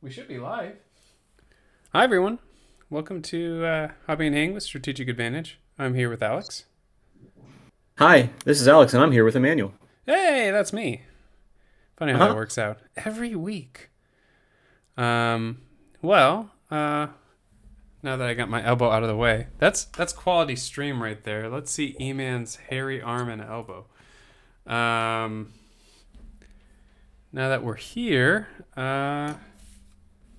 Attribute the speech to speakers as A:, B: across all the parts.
A: We should be live. Hi, everyone. Welcome to Hobby and Hang with Strategic Advantage. I'm here with Alex.
B: Hi, this is Alex, and I'm here with Emmanuel.
A: Hey, that's me. Funny how that
B: Uh-huh.
A: works out. Every week. Um, well, now that I got my elbow out of the way, that's quality stream right there. Let's see E-Man's hairy arm and elbow. Um, now that we're here,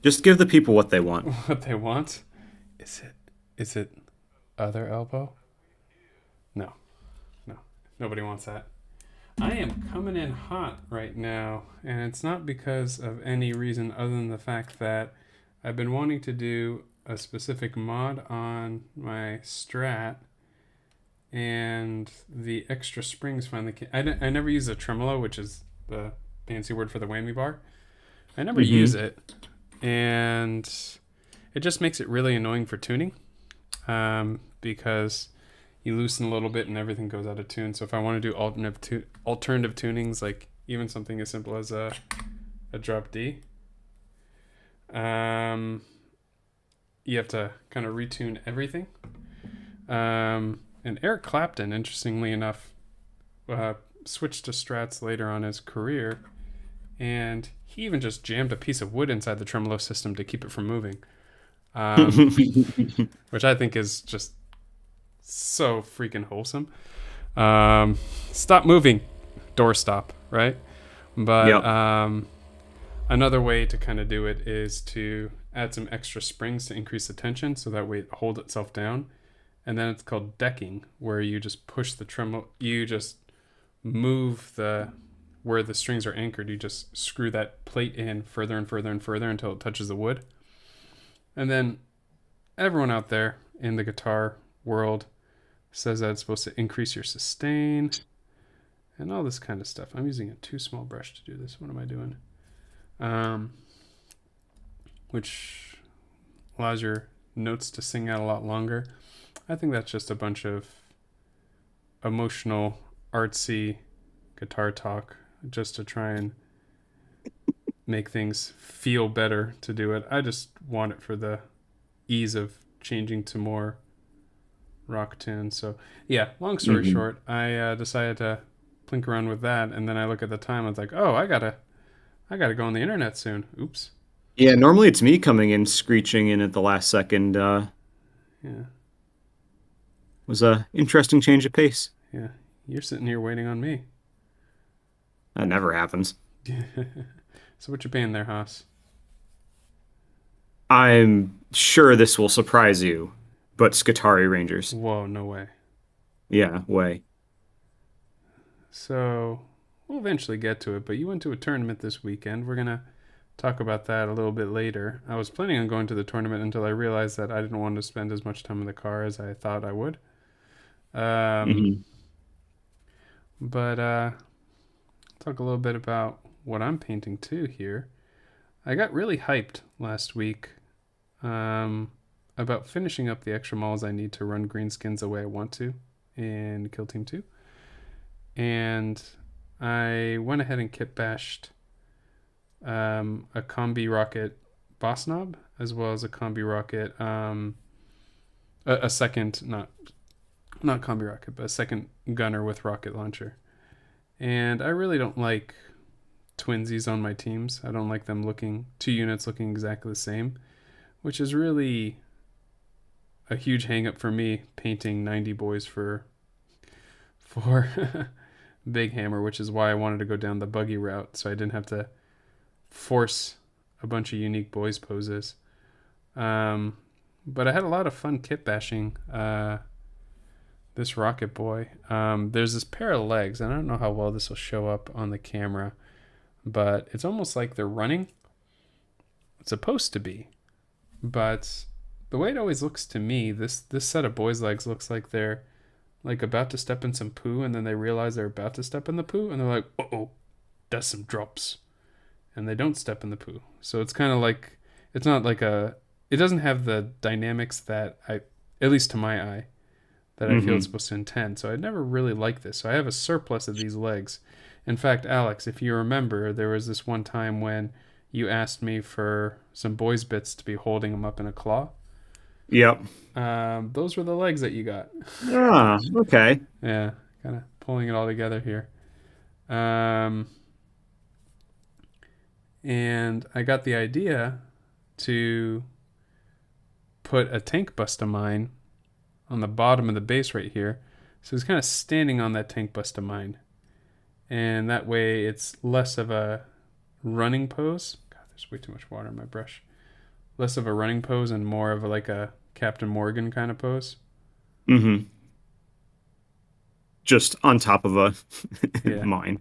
B: Just give the people what they want.
A: what they want is it other elbow? No, no, nobody wants that. I am coming in hot right now, and it's not because of any reason other than the fact that I've been wanting to do a specific mod on my Strat, and the extra springs finally came. I never use a tremolo, which is the fancy word for the whammy bar. I never use
B: Hmm.
A: it, and it just makes it really annoying for tuning, because you loosen a little bit and everything goes out of tune. So if I want to do alternative tunings, like even something as simple as a drop D, um, you have to kind of retune everything. And Eric Clapton, interestingly enough, switched to strats later on in his career, and he even just jammed a piece of wood inside the tremolo system to keep it from moving, um, which I think is just so freaking wholesome. Stop moving, doorstop, right? But
B: Yep.
A: another way to kind of do it is to add some extra springs to increase the tension so that way it holds itself down. And then it's called decking, where you just push the tremolo, you just move the where the strings are anchored, you just screw that plate in further and further and further until it touches the wood. And then everyone out there in the guitar world says that it's supposed to increase your sustain and all this kind of stuff. I'm using a too small brush to do this. What am I doing? Which allows your notes to sing out a lot longer. I think that's just a bunch of emotional, artsy guitar talk just to try and make things feel better to do it. I just want it for the ease of changing to more rock tunes. So, yeah, long story
B: Hmm.
A: short, I decided to plink around with that, and then I look at the time. I was like, oh, I gotta go on the internet soon. Oops.
B: Yeah, normally it's me coming in screeching in at the last second.
A: Yeah,
B: Was a interesting change of pace.
A: yeah. You're sitting here waiting on me.
B: That never happens.
A: So what you paying there, Haas?
B: I'm sure this will surprise you, but Skitarii Rangers.
A: Whoa, no way.
B: Yeah, way.
A: So we'll eventually get to it, but you went to a tournament this weekend. We're gonna talk about that a little bit later. I was planning on going to the tournament until I realized that I didn't want to spend as much time in the car as I thought I would. Um,
B: Hmm.
A: but talk a little bit about what I'm painting too here. I got really hyped last week, um, about finishing up the extra malls I need to run greenskins the way I want to in Kill Team 2. And I went ahead and kit bashed, a combi rocket boss knob as well as a combi rocket, a second, not combi rocket, but a second gunner with rocket launcher. And I really don't like twinsies on my teams. I don't like them looking, two units looking exactly the same, which is really a huge hang up for me painting 90 boys for Big Hammer, which is why I wanted to go down the buggy route so I didn't have to force a bunch of unique boys poses. Um, but I had a lot of fun kit bashing this Rocket Boy. There's this pair of legs, and I don't know how well this will show up on the camera, but it's almost like they're running. It's supposed to be, but the way it always looks to me, this set of boys' legs looks like they're like about to step in some poo, and then they realize they're about to step in the poo, and they're like, "Uh oh, that's some drops," and they don't step in the poo. So it's kind of like it's not like a. It doesn't have the dynamics that at least to my eye, that I feel it's
B: Hmm.
A: supposed to intend. So I never really liked this. So I have a surplus of these legs. In fact, Alex, if you remember, there was this one time when you asked me for some boys' bits to be holding them up in a claw.
B: Yep.
A: Those were the legs that you got.
B: Ah, okay.
A: Yeah, kind of pulling it all together here. Um, and I got the idea to put a tank bust of mine on the bottom of the base right here. So it's kind of standing on that tank bust of mine. And that way it's less of a running pose. God, there's way too much water in my brush. Less of a running pose and more of like a Captain Morgan kind of pose.
B: Mm-hmm. Just on top of a
A: Yeah.
B: mine.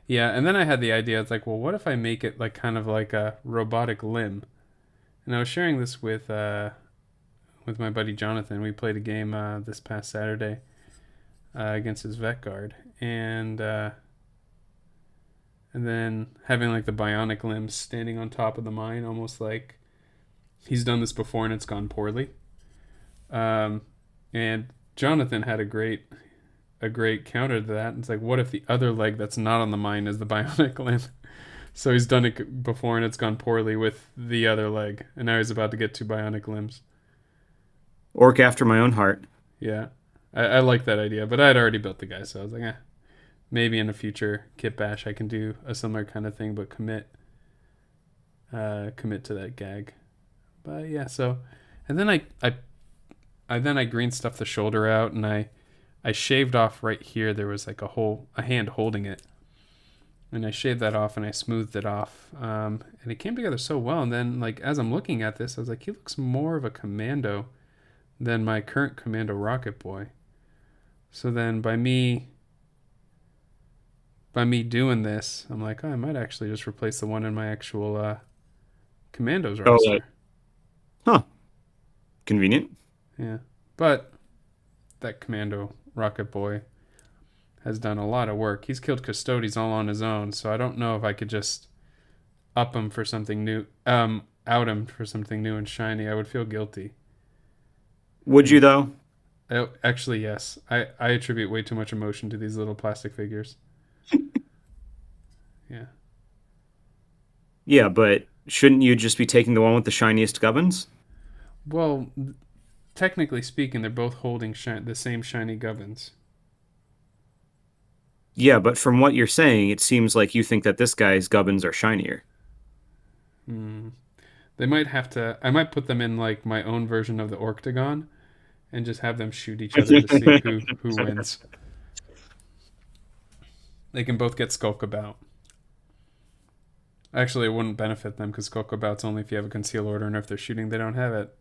A: Yeah, and then I had the idea, it's like, well, what if I make it like kind of like a robotic limb? And I was sharing this with my buddy Jonathan. We played a game this past Saturday against his vet guard, and then having like the bionic limbs standing on top of the mine, almost like he's done this before and it's gone poorly. Um, and Jonathan had a great counter to that. It's like, what if the other leg that's not on the mine is the bionic limb? So he's done it before and it's gone poorly with the other leg, and now he's about to get two bionic limbs.
B: Orc after my own heart.
A: Yeah, I like that idea, but I had already built the guy, so I was like, maybe in a future kit bash I can do a similar kind of thing, but commit to that gag. But yeah, so, and then I green stuffed the shoulder out, and I shaved off right here. There was like a hand holding it, and I shaved that off and I smoothed it off, and it came together so well. And then like as I'm looking at this, I was like, he looks more of a commando than my current commando rocket boy. So then by me doing this, I'm like, oh, I might actually just replace the one in my actual commandos
B: Oh,
A: roster.
B: huh. Convenient.
A: Yeah, but that commando rocket boy has done a lot of work. He's killed custodies all on his own, so I don't know if I could just up him for something new, out him for something new and shiny. I would feel guilty.
B: Would you
A: And
B: though?
A: actually, yes, I attribute way too much emotion to these little plastic figures. Yeah.
B: Yeah, but shouldn't you just be taking the one with the shiniest gubbins?
A: Well, technically speaking, they're both holding the same shiny gubbins.
B: Yeah, but from what you're saying, it seems like you think that this guy's gubbins are shinier.
A: Hmm. They might have to. I might put them in like my own version of the Orctagon and just have them shoot each other to see who wins. They can both get Skulk About. Actually, it wouldn't benefit them because Skulk About's only if you have a conceal order, and if they're shooting, they don't have it.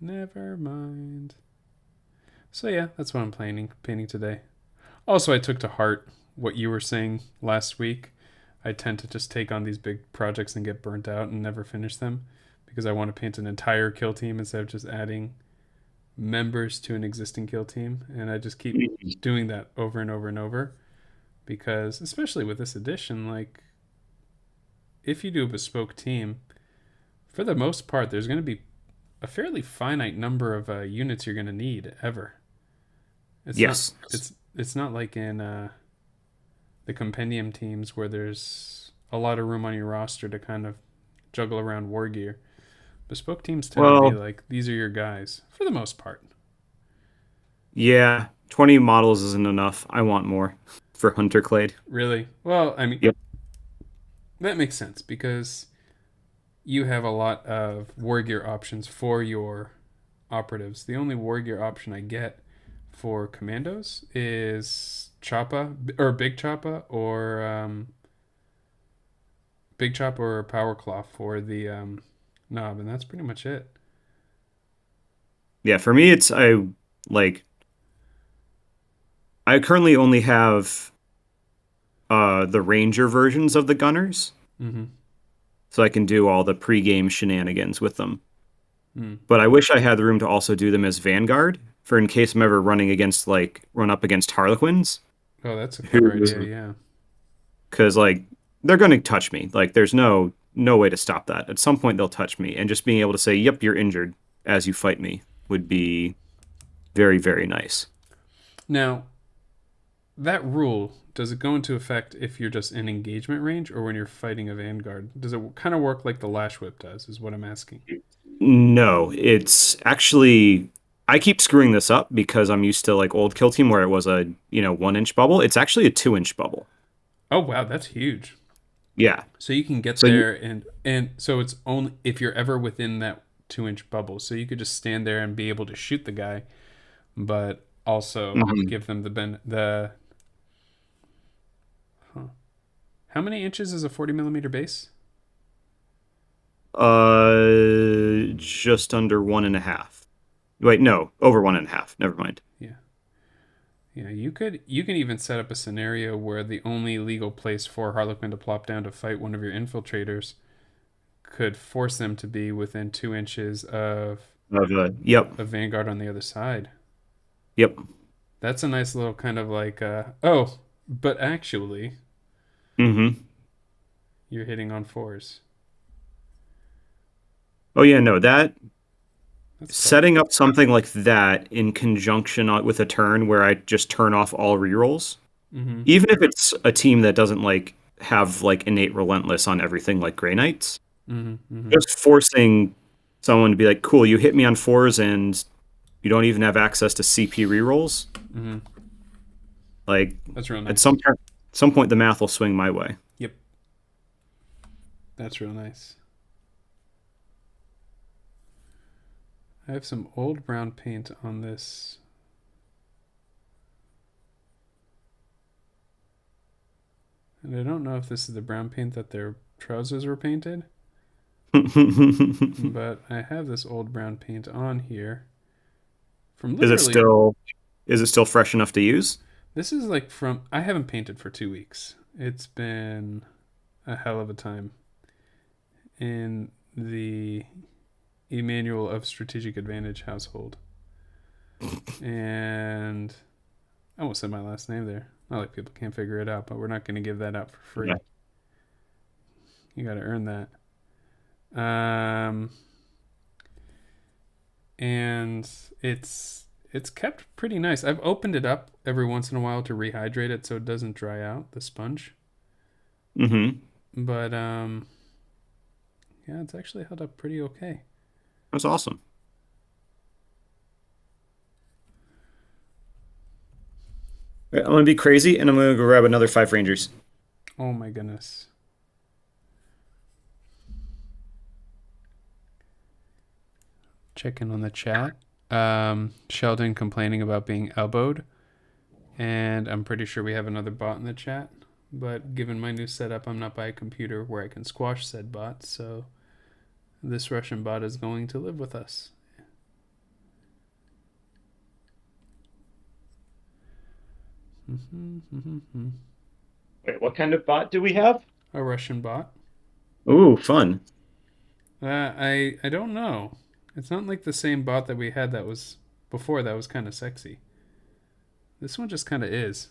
A: Never mind. So yeah, that's what I'm painting today. Also, I took to heart what you were saying last week. I tend to just take on these big projects and get burnt out and never finish them because I want to paint an entire kill team instead of just adding members to an existing kill team. And I just keep doing that over and over and over because, especially with this edition, like if you do a bespoke team, for the most part, there's going to be a fairly finite number of units you're going to need ever. It's
B: Yes.
A: not it's not like in the compendium teams where there's a lot of room on your roster to kind of juggle around war gear. Bespoke teams tend to be
B: Well,
A: like these are your guys for the most part.
B: yeah, 20 models isn't enough. I want more for Hunter Clade.
A: Really? Well, I mean
B: Yep.
A: that makes sense because you have a lot of war gear options for your operatives. The only war gear option I get for commandos is Choppa or Big Choppa or Power Claw for the knob, and that's pretty much it.
B: Yeah, for me it's like I currently only have the Ranger versions of the gunners,
A: Mm-hmm.
B: so I can do all the pre-game shenanigans with them.
A: Mm.
B: But I wish I had the room to also do them as Vanguard for in case I'm ever run up against Harlequins,
A: Oh, that's a clever idea.
B: who
A: Yeah.
B: because like they're going to touch me. Like there's no way to stop that. At some point they'll touch me, and just being able to say, "Yep, you're injured" as you fight me would be very, very nice.
A: Now that rule does it go into effect if you're just in engagement range or when you're fighting a vanguard? Does it kind of work like the lash whip does? Is what I'm asking.
B: No, it's actually I keep screwing this up because I'm used to like old Kill Team where it was a 1 inch bubble. It's actually a 2 inch bubble.
A: Oh wow, that's huge.
B: Yeah.
A: So you can get
B: So you,
A: there and so it's only if you're ever within that 2 inch bubble. So you could just stand there and be able to shoot the guy, but also
B: Mhm.
A: give them the huh. How many inches is a 40 millimeter base?
B: Just under 1.5. Wait, no, over 1.5. Never mind.
A: Yeah. Yeah, you can even set up a scenario where the only legal place for Harlequin to plop down to fight one of your infiltrators could force them to be within 2 inches of
B: Yep,
A: a Vanguard on the other side.
B: yep.
A: That's a nice little kind of like oh, but actually
B: Hmm.
A: you're hitting on fours.
B: Oh yeah, no, that
A: That's tough.
B: setting up something like that in conjunction with a turn where I just turn off all rerolls,
A: Mm-hmm.
B: even if it's a team that doesn't like have like innate relentless on everything like Grey Knights,
A: Mm-hmm. Mm-hmm.
B: just forcing someone to be like, cool, you hit me on fours and you don't even have access to CP rerolls.
A: Mm-hmm.
B: Like
A: That's real
B: at
A: nice.
B: some point the math will swing my way.
A: Yep. That's real nice. I have some old brown paint on this. And I don't know if this is the brown paint that their trousers were painted, but I have this old brown paint on here from
B: Is it
A: literally.
B: still is it still fresh enough to use?
A: This is like from. I haven't painted for 2 weeks. It's been a hell of a time in the Emmanuel of Strategic Advantage household. And I almost said my last name there. Not like people can't figure it out, but we're not going to give that out for
B: Yeah.
A: free. You got to earn that. Um, and it's kept pretty nice. I've opened it up every once in a while to rehydrate it so it doesn't dry out the sponge.
B: Hmm.
A: But yeah, it's actually held up pretty okay.
B: That's awesome. I'm gonna be crazy and I'm gonna go grab another 5 Rangers.
A: Oh my goodness. Check in on the chat. Sheldon complaining about being elbowed, and I'm pretty sure we have another bot in the chat. But given my new setup, I'm not by a computer where I can squash said bot, so this Russian bot is going to live with us.
B: Wait, what kind of bot do we have?
A: A Russian bot?
B: Ooh, fun.
A: I don't know. It's not like the same bot that we had that was before that was kind of sexy. This one just kind of is.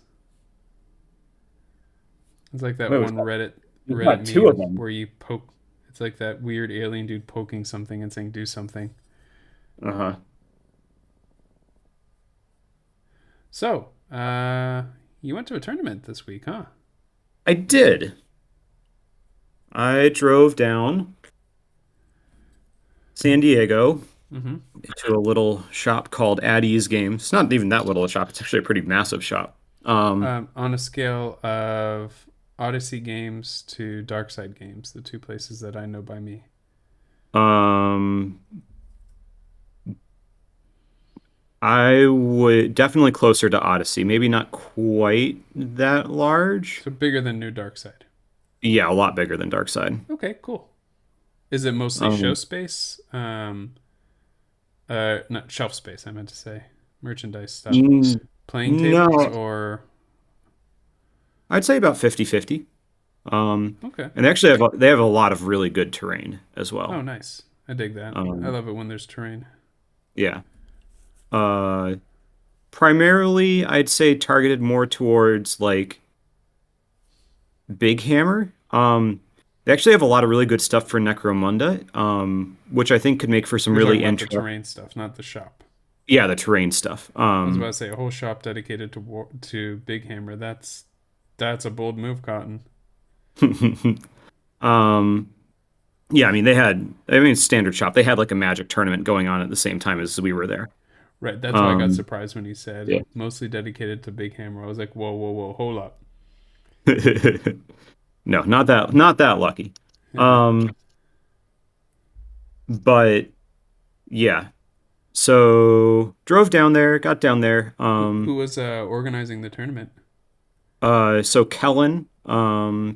A: It's like that
B: Wait, was
A: one
B: that? We've
A: Reddit
B: got two of
A: meme
B: them.
A: where you poke. It's like that weird alien dude poking something and saying "do something."
B: Uh-huh.
A: So, you went to a tournament this week, huh?
B: I did. I drove down San Diego
A: Mm-hmm.
B: to a little shop called Addie's Games. It's not even that little a shop. It's actually a pretty massive shop.
A: On a scale of Odyssey Games to Darkside Games, the two places that I know by me.
B: Um, I would definitely closer to Odyssey. Maybe not quite that large.
A: So bigger than New Darkside.
B: Yeah, a lot bigger than Darkside.
A: Okay, cool. Is it mostly show
B: Um,
A: space? Not shelf space. I meant to say merchandise stuff.
B: mm,
A: Playing tables
B: no,
A: or
B: I'd say about 50-50.
A: okay.
B: And they have a lot of really good terrain as
A: Oh,
B: well.
A: nice. I dig that. I
B: Um,
A: love it when there's terrain.
B: yeah. Uh, Primarily, I'd say targeted more towards like Big Hammer. They actually have a lot of really good stuff for Necromunda, which I think could make for some
A: You're talking
B: really
A: about the
B: interesting.
A: terrain stuff, not the shop.
B: Yeah, the terrain stuff.
A: I was about to say a whole shop dedicated to Big Hammer. That's That's a bold move, Cotton.
B: um, yeah, I mean standard shop. They had like a Magic tournament going on at the same time as we were there.
A: Right. That's why I got
B: Um,
A: surprised when he said
B: yeah.
A: mostly dedicated to Big Hammer. I was like, whoa, whoa, whoa, hold up.
B: No, not that lucky. Um, but yeah. So drove down there, got down there.
A: Who was organizing the tournament?
B: So Kellen,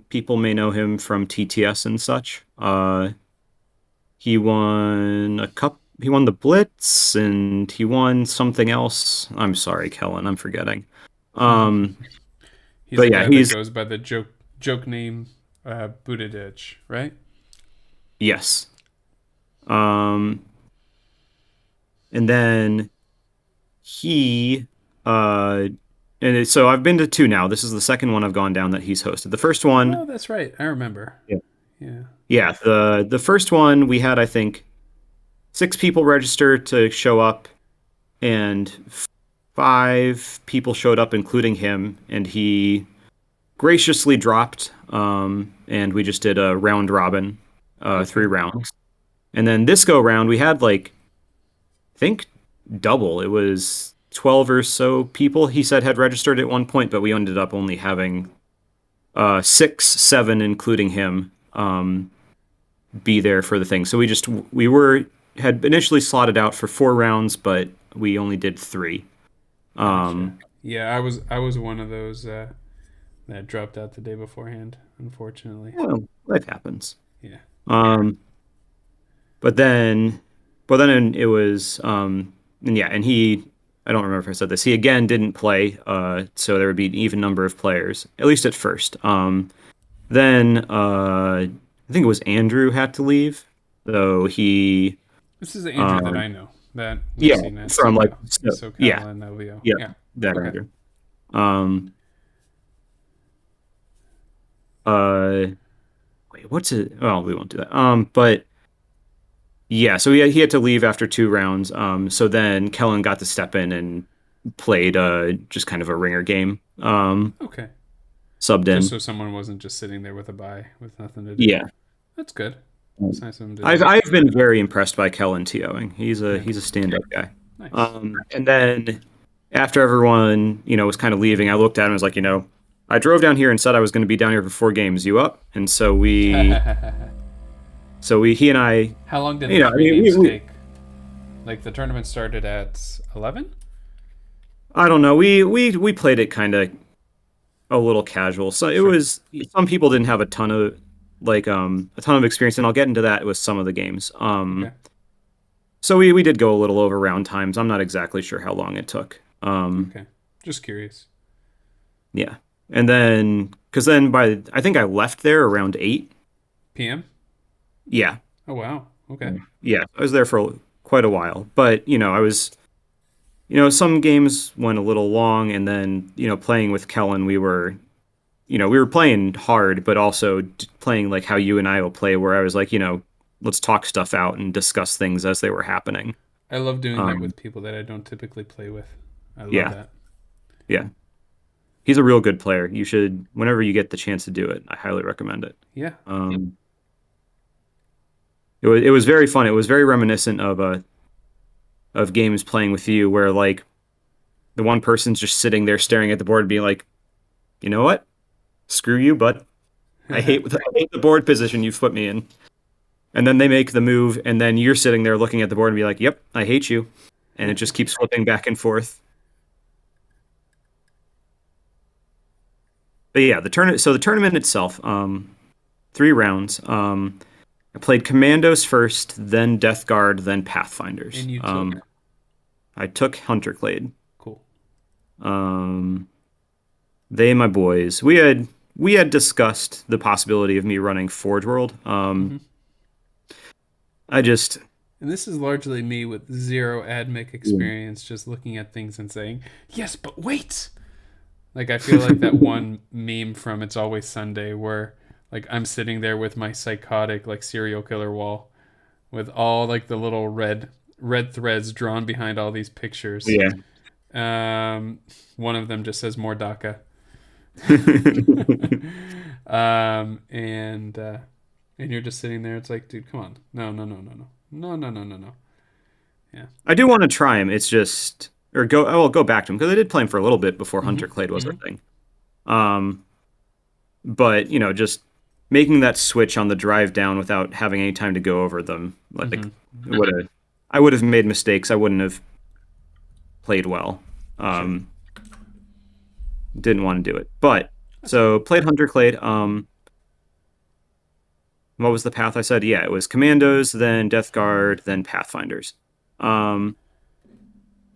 B: people may know him from TTS and such. He won a cup. He won the Blitz, and he won something else. I'm sorry, Kellen, I'm forgetting. Um,
A: He's
B: but
A: the
B: yeah,
A: guy that
B: he's
A: goes by the joke name Buttigieg, right?
B: yes. Um, and then he, so I've been to two now. This is the second one I've gone down that he's hosted. The first one,
A: Oh, that's right. I remember.
B: yeah,
A: Yeah.
B: yeah, the first one we had, I think, 6 people registered to show up, and 5 people showed up, including him, and he graciously dropped. And we just did a round robin,
A: Okay.
B: 3 rounds, and then this go round we had like I think double. It was 12 or so people he said had registered at one point, but we ended up only having 6, 7, including him, be there for the thing. So we were had initially slotted out for 4 rounds, but we only did 3.
A: Gotcha.
B: Um,
A: Yeah, I was one of those that dropped out the day beforehand, unfortunately.
B: well, life happens.
A: Yeah.
B: Um, but then, but then it was, and yeah, and I don't remember if I said this. He again didn't play, so there would be an even number of players, at least at first. Then I think it was Andrew had to leave, so he,
A: This is the Andrew that
B: um,
A: I know that we've
B: yeah,
A: seen at
B: from like, yeah,
A: SoCal and LVO.
B: yeah,
A: Yeah.
B: that
A: Okay.
B: Andrew. Um, uh, wait, what's it? Well, we won't do that. But yeah, so he had to leave after 2 rounds. So then Kellen got to step in and played just kind of a ringer game.
A: Okay.
B: Subbed
A: Just
B: in.
A: so someone wasn't just sitting there with a bye with nothing to do.
B: Yeah.
A: That's good. It's nice of him to
B: I've
A: do.
B: I've been very impressed by Kellen TOing. He's a
A: Yeah.
B: he's a stand-up guy.
A: Nice.
B: And then after everyone, was kind of leaving, I looked at him and was like, I drove down here and said I was going to be down here for 4 games. You up? And he and I,
A: How long did the
B: I
A: three
B: mean,
A: games take? Like the tournament started at 11?
B: I don't know. We played it kind of a little casual. So it
A: Sure.
B: was some people didn't have a ton of experience, and I'll get into that with some of the games.
A: Okay.
B: So we did go a little over round times. I'm not exactly sure how long it took.
A: Okay. Just curious.
B: Yeah. And then because then I think I left there around 8.
A: PM?
B: Yeah.
A: Oh wow. Okay.
B: Yeah. I was there for quite a while. But, I was some games went a little long, and then, playing with Kellen, we were playing hard, but also playing like how you and I will play, where I was like, let's talk stuff out and discuss things as they were happening.
A: I love doing that
B: Um,
A: with people that I don't typically play with. I love
B: yeah,
A: that.
B: yeah. He's a real good player. You should, whenever you get the chance to do it, I highly recommend it.
A: Yeah.
B: It was very fun. It was very reminiscent of games playing with you, where like the one person's just sitting there staring at the board, being like, you know what? Screw you, bud. I hate the board position you've put me in. And then they make the move, and then you're sitting there looking at the board and be like, "Yep, I hate you," and it just keeps flipping back and forth. But yeah, the tournament. So the tournament itself, 3 rounds. I played Commandos first, then Death Guard, then Pathfinders.
A: And you took
B: I took Hunterclade.
A: cool.
B: Um, they, my boys, we had discussed the possibility of me running Forge World.
A: Hmm.
B: I just
A: And this is largely me with zero admic experience, just looking at things and saying, "Yes, but wait." Like I feel like that one meme from It's Always Sunday where like I'm sitting there with my psychotic like serial killer wall with all like the little red threads drawn behind all these pictures.
B: yeah.
A: Um, one of them just says more DACA. And and you're just sitting there. It's like, dude, come on, no, no, no, no, no, no, no, no, no, no. Yeah.
B: I do want to try him. It's just or go. I will go back to him because I did play him for a little bit before
A: Mm-hmm.
B: Hunter Clade was a
A: Mm-hmm.
B: thing. Um, but just making that switch on the drive down without having any time to go over them, like
A: Mm-hmm.
B: would have I would have made mistakes. I wouldn't have played well.
A: Sure.
B: Um, didn't want to do it, but
A: That's all
B: so
A: right.
B: played Hunter Clade. What was the path I said? Yeah, it was Commandos, then Death Guard, then Pathfinders. Um,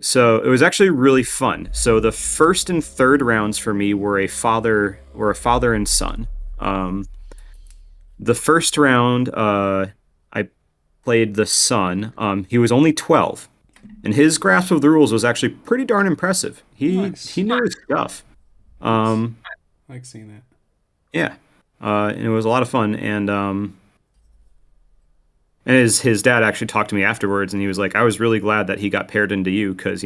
B: so it was actually really fun. So the first and third rounds for me were a father and son. Um, the first round, I played the son. He was only 12, and his grasp of the rules was actually pretty darn impressive. He
A: Nice.
B: knew his stuff.
A: Nice.
B: Um,
A: I like seeing that.
B: yeah, and it was a lot of fun. And his dad actually talked to me afterwards, and he was like, "I was really glad that he got paired into you because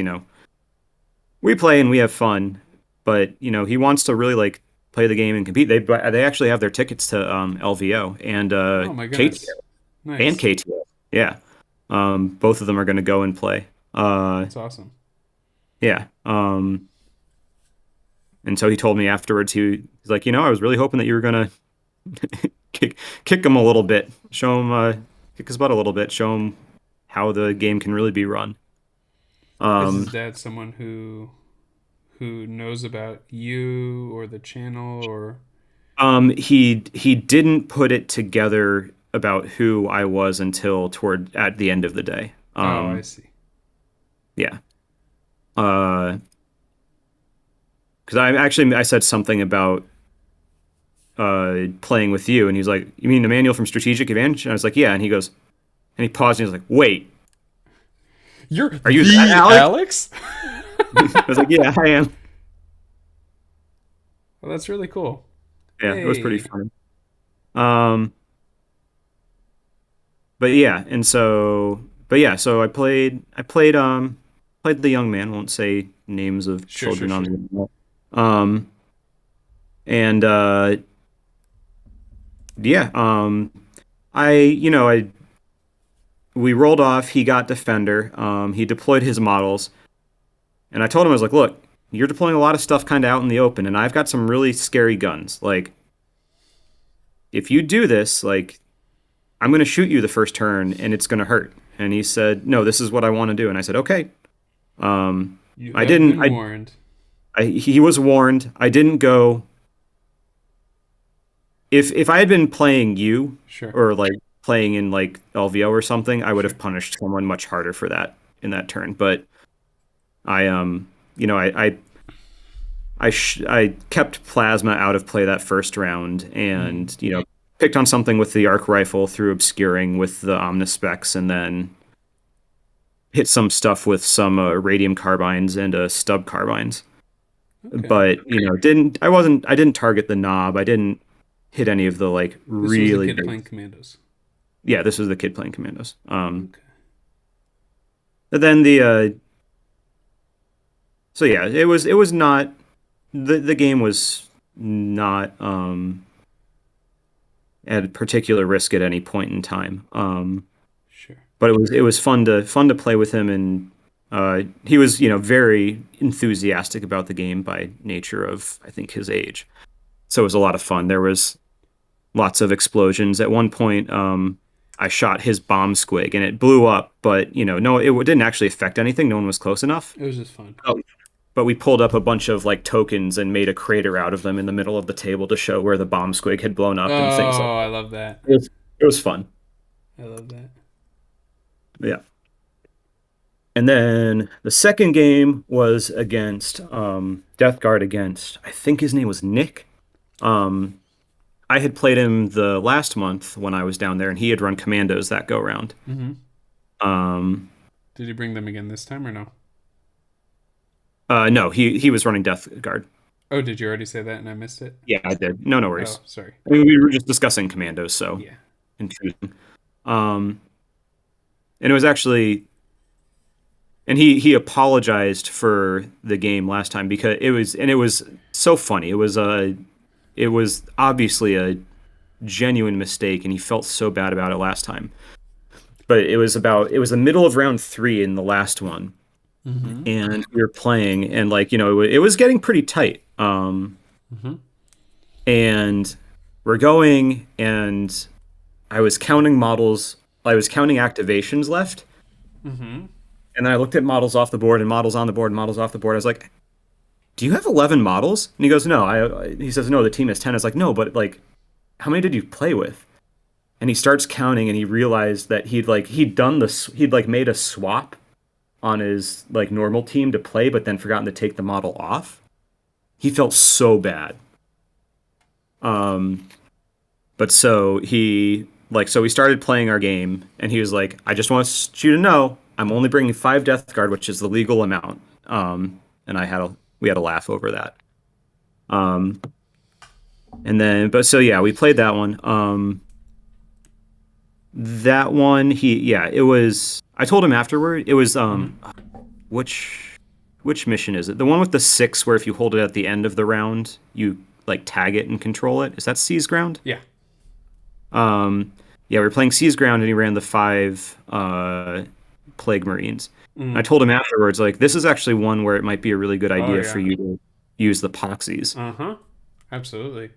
B: we play and we have fun, but he wants to really like play the game and compete. They actually have their tickets to LVO and
A: Oh my goodness.
B: KTO and
A: Nice.
B: KTO. Yeah, both of them are going to go and play.
A: That's awesome.
B: Yeah. And so he told me afterwards, he's like, I was really hoping that you were gonna kick him a little bit, show him, kick his butt a little bit, show him how the game can really be run.
A: Is his
B: Um,
A: dad someone who knows about you or the channel or?
B: he didn't put it together about who I was until toward at the end of the day.
A: Oh, I see.
B: Yeah. Because I said something about playing with you, and he's like, "You mean Emmanuel from Strategic Advantage?" And I was like, "Yeah." And he goes, and he paused, and he was like, "Wait,
A: You're
B: are you that
A: the
B: Alex?"
A: Alex?
B: I was like, "Yeah, I am."
A: Well, that's really cool.
B: Yeah, it was pretty
A: Hey.
B: fun. Um, but yeah, so I played the young man. Won't say names of
A: Sure, sure,
B: children on the
A: sure.
B: internet. Um, and yeah, I we rolled off. He got defender. He deployed his models, and I told him I was like, "Look, you're deploying a lot of stuff kind of out in the open, and I've got some really scary guns. Like, if you do this, like, I'm going to shoot you the first turn, and it's going to hurt." And he said, "No, this is what I want to do." And I said, "Okay." Um,
A: You
B: I
A: have
B: didn't.
A: been warned.
B: He was warned. I didn't go. If I had been playing you
A: Sure,
B: or like playing in like LVO or something, I would have
A: sure.
B: punished someone much harder for that in that turn. But I you know I kept plasma out of play that first round,
A: Mm-hmm.
B: and picked on something with the arc rifle through obscuring with the omnispecs, and then hit some stuff with some radium carbines and stub carbines.
A: Okay.
B: But I didn't target the knob. I didn't hit any of the like
A: This was the
B: really
A: kid
B: big.
A: playing Commandos.
B: Yeah, this was the kid playing Commandos.
A: Okay.
B: And then the so yeah, it was not the game was not at a particular risk at any point in time.
A: Sure.
B: But it was fun to play with him, and he was very enthusiastic about the game by nature of I think his age. So it was a lot of fun. There was lots of explosions. At one point, I shot his bomb squig and it blew up, but no, it didn't actually affect anything. No one was close enough.
A: It was just fun.
B: Oh. But we pulled up a bunch of like tokens and made a crater out of them in the middle of the table to show where the bomb squig had blown up and things like
A: Oh, I
B: that.
A: love that.
B: It was fun.
A: I love that.
B: Yeah. And then the second game was against Death Guard against I think his name was Nick. Um, I had played him the last month when I was down there, and he had run Commandos that go round.
A: Mm-hmm.
B: Um,
A: Did you bring them again this time or no?
B: no, he was running Death Guard.
A: Oh, did you already say that and I missed it?
B: Yeah, I did. No, no
A: Oh,
B: worries.
A: sorry.
B: I mean, we were just discussing Commandos, so
A: Yeah.
B: confusing. Um, and it was actually and he apologized for the game last time because it was so funny. It was obviously a genuine mistake, and he felt so bad about it last time. But it was the middle of round three in the last one,
A: Mm-hmm.
B: and we were playing, and like it was getting pretty tight.
A: Mm-hmm.
B: And we're going, and I was counting models. I was counting activations left,
A: Mm-hmm.
B: and then I looked at models off the board and models on the board and models off the board. I was like, "Do you have 11 models?" And he goes, "No." He says, "No, the team has 10." I was like, "No, but like, how many did you play with?" And he starts counting, and he realized that he'd like made a swap on his like normal team to play, but then forgotten to take the model off. He felt so bad. Um, but so we started playing our game, and he was like, "I just want you to know, I'm only bringing 5 Death Guard, which is the legal amount." And we had a laugh over that. Um, and then, but so yeah, we played that one. That one, it was. I told him afterward. It was
A: Mm-hmm.
B: which which mission is it? The one with the six, where if you hold it at the end of the round, you like tag it and control it. Is that Seas Ground?
A: Yeah.
B: Um, yeah, we were playing Seas Ground, and he ran the 5 Plague Marines. And I
A: Mm.
B: told him afterwards, like, this is actually one where it might be a really good
A: Oh
B: idea for
A: yeah.
B: you to use the poxies.
A: Uh-huh. Absolutely.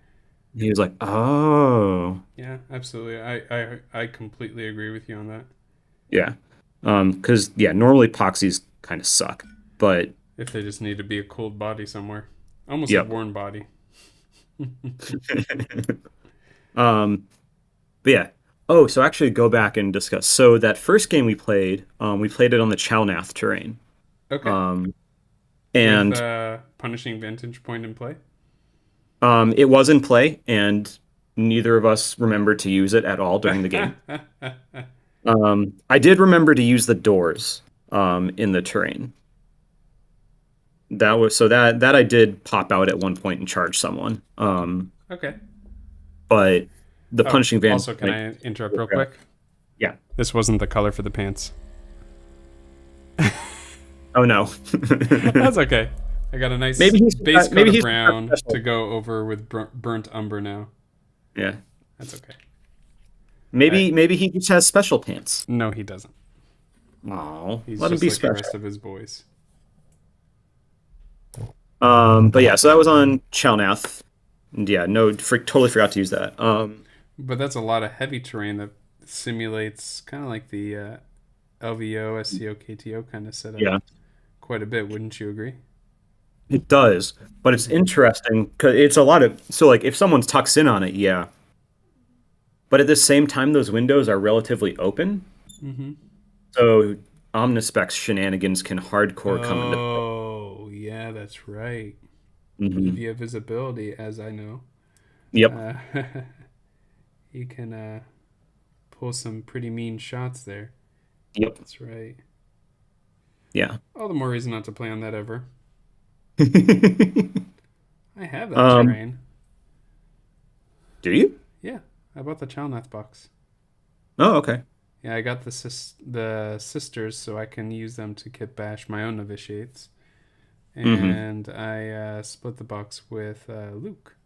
B: He was like, oh,
A: Yeah, absolutely. I completely agree with you on that.
B: yeah. Because yeah, normally poxies kind of suck, but
A: If they just need to be a cold body somewhere. Almost a
B: yep.
A: warm body.
B: um, but yeah. Oh, so actually go back and discuss. So that first game we played it on the Chalnath terrain.
A: Okay.
B: Um,
A: With
B: and
A: punishing vantage point in play.
B: it was in play, and neither of us remembered to use it at all during the game. I did remember to use the doors in the terrain. That was so that I did pop out at one point and charge someone.
A: Okay.
B: But the
A: Oh,
B: punishing van,
A: also, can
B: like,
A: I interrupt real quick?
B: yeah.
A: This wasn't the color for the pants.
B: Oh no.
A: That's okay. I got a nice
B: maybe
A: base coat
B: maybe
A: of
B: he's
A: brown to
B: special.
A: go over with burnt umber now.
B: Yeah.
A: That's okay. I,
B: Maybe he just has special pants.
A: no, he doesn't.
B: Oh,
A: He's
B: let him
A: just
B: be
A: like the
B: special.
A: rest of his boys.
B: But yeah, so that was on Chalnath. And yeah, no, totally forgot to use that.
A: But that's a lot of heavy terrain that simulates kind of like the LVO, SCO, KTO kind of setup
B: Yeah,
A: quite a bit. Wouldn't you agree?
B: it does. But it's
A: Mm-hmm.
B: interesting because it's a lot of so like if someone tucks in on it, yeah. But at the same time, those windows are relatively open,
A: Mm-hmm.
B: so Omnispec's shenanigans can hardcore come into play.
A: Oh, yeah, that's right.
B: Hmm.
A: Via visibility, as I know,
B: Yep.
A: uh, you can pull some pretty mean shots there.
B: Yep.
A: That's right.
B: Yeah.
A: All the more reason not to play on that ever. I have that
B: um,
A: terrain.
B: do you?
A: Yeah, I bought the Chalnath box.
B: Oh, okay.
A: Yeah, I got the sisters so I can use them to kit bash my own novitiates.
B: Hmm.
A: And I split the box with Luke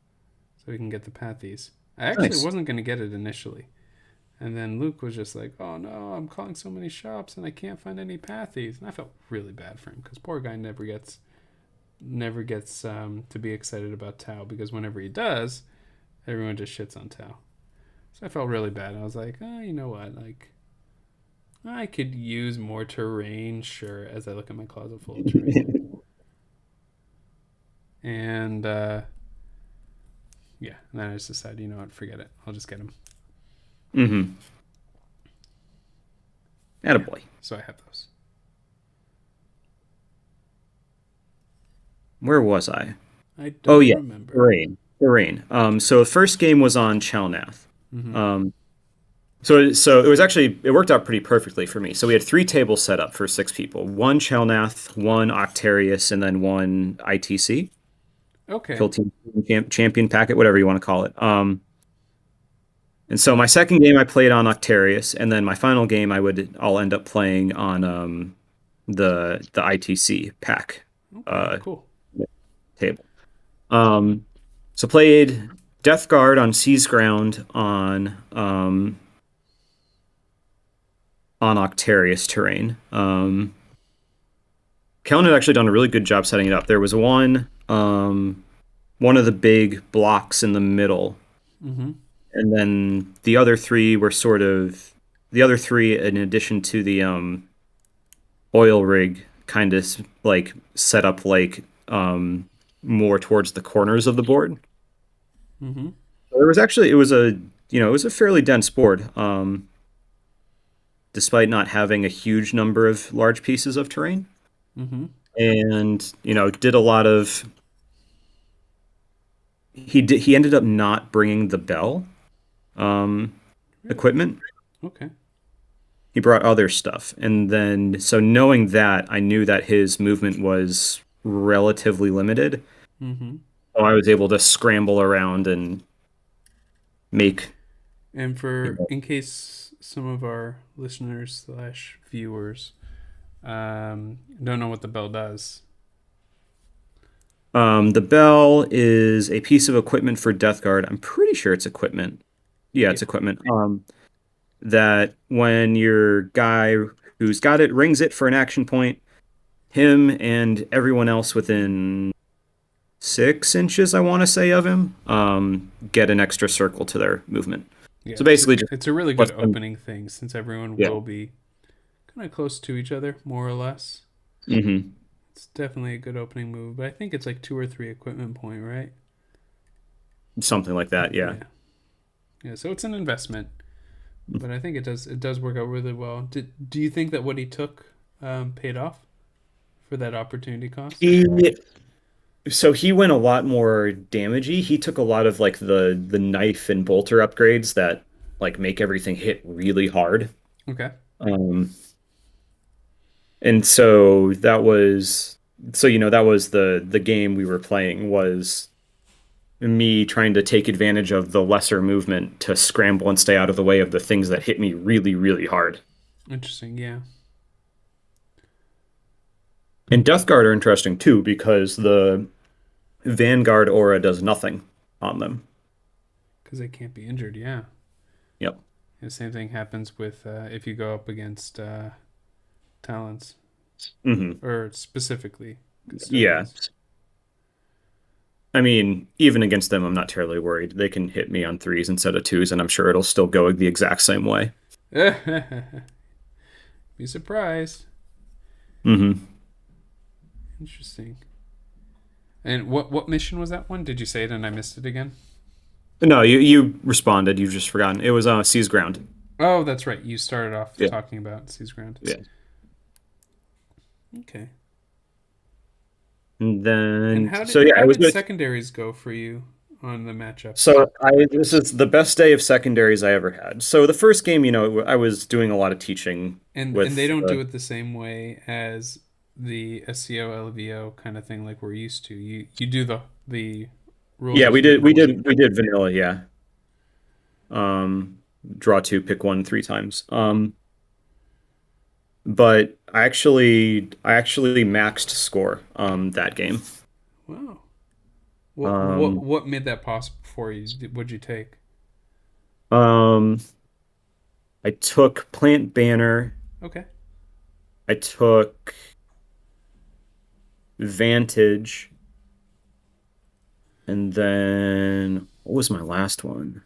A: so we can get the pathies. I actually
B: Nice.
A: wasn't going to get it initially. And then Luke was just like, "Oh no, I'm calling so many shops and I can't find any pathies." And I felt really bad for him because poor guy never gets to be excited about Tau because whenever he does, everyone just shits on Tau. So I felt really bad. I was like, "Oh, you know what? Like, I could use more terrain, sure." As I look at my closet full of terrain, and yeah, and then I just decided, you know what? Forget it. I'll just get him.
B: Hmm.
A: Yeah.
B: Attaboy.
A: So I have those.
B: Where was I?
A: I
B: Oh
A: don't
B: yeah,
A: remember.
B: Lorraine. Lorraine. So the first game was on Chalnath.
A: Mm-hmm.
B: Um, so it was actually it worked out pretty perfectly for me. So we had 3 tables set up for 6 people. One Chalnath, one Octarius, and then one ITC.
A: Okay.
B: Kill Team Champion Packet, whatever you want to call it. And so my second game I played on Octarius, and then my final game I'll end up playing on the ITC pack
A: Okay,
B: uh,
A: cool.
B: table. Um, so played Death Guard on Seas Ground on Octarius terrain. Kellen had actually done a really good job setting it up. There was one of the big blocks in the middle,
A: Mm-hmm.
B: and then the other three were sort of the other three in addition to the oil rig kind of like set up like more towards the corners of the board.
A: Mm-hmm.
B: There was actually it was a fairly dense board, despite not having a huge number of large pieces of terrain,
A: Mm-hmm.
B: and did a lot of he ended up not bringing the bell um,
A: Really?
B: equipment.
A: Okay.
B: He brought other stuff, and then so knowing that, I knew that his movement was relatively limited.
A: Mm-hmm.
B: So I was able to scramble around and make.
A: And
B: You
A: for
B: know,
A: in case some of our listeners slash viewers don't know what the bell does.
B: the bell is a piece of equipment for Death Guard. I'm pretty sure it's equipment. Yeah,
A: Yeah.
B: it's equipment. That when your guy who's got it rings it for an action point, him and everyone else within 6 inches, I want to say, of him, get an extra circle to their movement.
A: Yeah,
B: So basically, just
A: it's a really good
B: lets them.
A: opening thing since everyone
B: Yeah.
A: will be kind of close to each other, more or less.
B: Hmm.
A: It's definitely a good opening move, but I think it's like 2 or 3 equipment point, right?
B: Something like that. Yeah.
A: Yeah. Yeah, so it's an investment, but I think it does work out really well. Do you think that what he took paid off for that opportunity cost?
B: He So he went a lot more damagey. He took a lot of like the knife and bolter upgrades that like make everything hit really hard.
A: Okay.
B: Um, and so that was the game we were playing was me trying to take advantage of the lesser movement to scramble and stay out of the way of the things that hit me really, really hard.
A: Interesting, yeah.
B: And Death Guard are interesting too because the Vanguard aura does nothing on them.
A: Because they can't be injured, yeah.
B: Yep.
A: The same thing happens with if you go up against talents,
B: Hmm.
A: or specifically
B: Yeah.
A: custodians.
B: I mean, even against them, I'm not terribly worried. They can hit me on threes instead of twos, and I'm sure it'll still go the exact same way.
A: Be surprised.
B: Hmm.
A: Interesting. And what mission was that one? Did you say it and I missed it again?
B: No, you responded. You've just forgotten. It was Seas Ground.
A: Oh, that's right. You started off
B: Yeah.
A: talking about Seas Ground.
B: Yeah.
A: Okay.
B: And
A: And
B: then
A: how
B: so
A: did
B: yeah,
A: how
B: it was
A: did
B: good.
A: secondaries go for you on the matchups?
B: So I this is the best day of secondaries I ever had. So the first game, I was doing a lot of teaching
A: And they
B: with
A: don't do it the same way as the SCO LVO kind of thing like we're used to. You do the rules
B: yeah,
A: as written.
B: we did vanilla, yeah. Um Draw two, pick one three times. But I actually maxed score that game.
A: Wow. What
B: Um
A: what made that possible for you? What'd you take?
B: um I took Plant Banner,
A: Okay.
B: I took Vantage, and then what was my last one?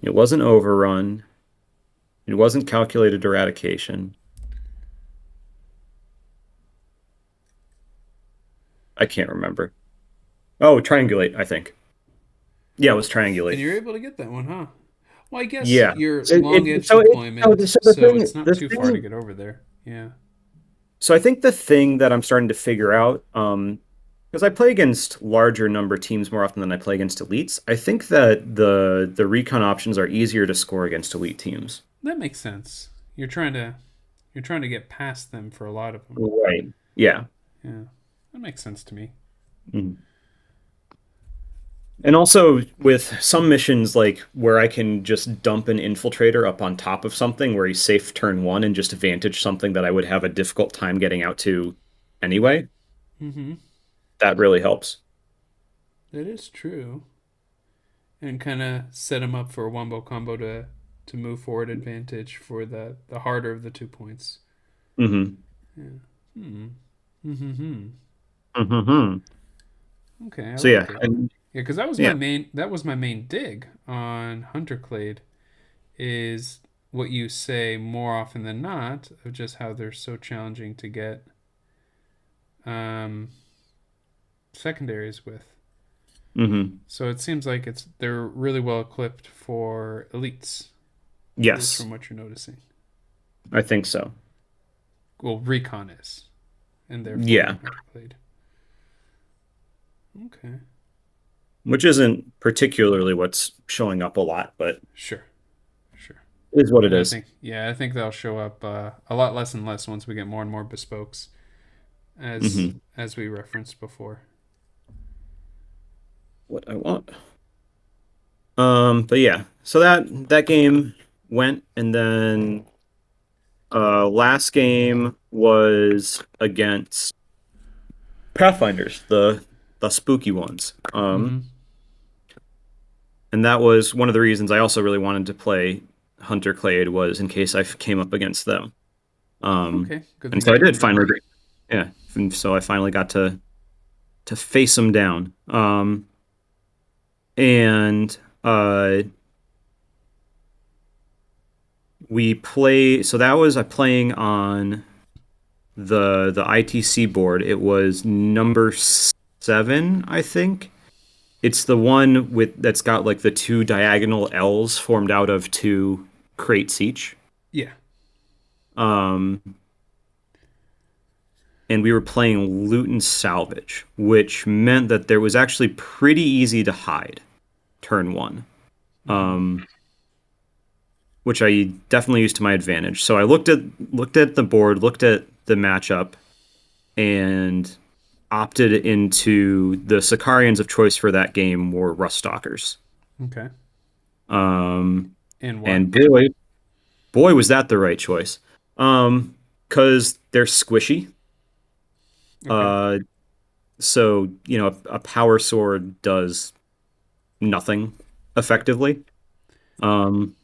B: It wasn't Overrun. It wasn't Calculated Eradication. I can't remember. Oh, Triangulate, I think. Yeah, it was
A: And
B: Triangulate.
A: you're able to get that one, huh? Well, I guess
B: Yeah.
A: you're
B: So
A: long edge deployment,
B: so
A: so it's not too far to
B: the thing
A: get over there. Yeah.
B: so I think the thing that I'm starting to figure out, because I play against larger number teams more often than I play against elites, I think that the recon options are easier to score against elite teams.
A: That makes sense. You're trying to get past them for a lot of them.
B: Right. Yeah.
A: Yeah. That makes sense to me.
B: Mhm. And also with some missions like where I can just dump an infiltrator up on top of something where he's safe turn one and just advantage something that I would have a difficult time getting out to anyway,
A: Mm-hmm.
B: that really helps.
A: That is true. And kind of set him up for a wombo combo to move forward advantage for the harder of the 2 points.
B: Hmm.
A: Yeah. Hmm. Mm-hmm.
B: Hmm.
A: Okay, I
B: So yeah,
A: like it.
B: and
A: Yeah, because
B: yeah.
A: that was my main dig on Hunter Clade is what you say more often than not of just how they're so challenging to get um, secondaries with.
B: Hmm.
A: So it seems like they're really well equipped for elites, at least
B: Yes,
A: from what you're noticing.
B: I think so.
A: Well, recon is, and therefore
B: Yeah,
A: Hunter Clade. Okay,
B: which isn't particularly what's showing up a lot, but
A: sure, sure.
B: it is what it
A: And
B: is.
A: I think they'll show up a lot less and less once we get more and more bespokes,
B: Hmm.
A: as we referenced before.
B: What I want. But yeah, so that game went, and then last game was against Pathfinders, the spooky ones.
A: Mm-hmm.
B: And that was one of the reasons I also really wanted to play Hunter Clade was in case I came up against them. Um,
A: Okay, good
B: and
A: thing
B: so
A: to
B: I did
A: remember.
B: finally, yeah. And so I finally got to face them down. And we play. So that was I playing on the ITC board. It was number 7, I think. It's the one with that's got like the two diagonal L's formed out of two crates each.
A: Yeah.
B: Um, and we were playing loot and salvage, which meant that there was actually pretty easy to hide turn one.
A: Mm-hmm.
B: Um, which I definitely used to my advantage. So I looked at the board, looked at the matchup, and opted into the Sicarians of choice for that game were Ruststalkers.
A: Okay.
B: Um,
A: And why?
B: and boy, was that the right choice. Because they're squishy.
A: Okay.
B: Uh, so a power sword does nothing effectively. Um,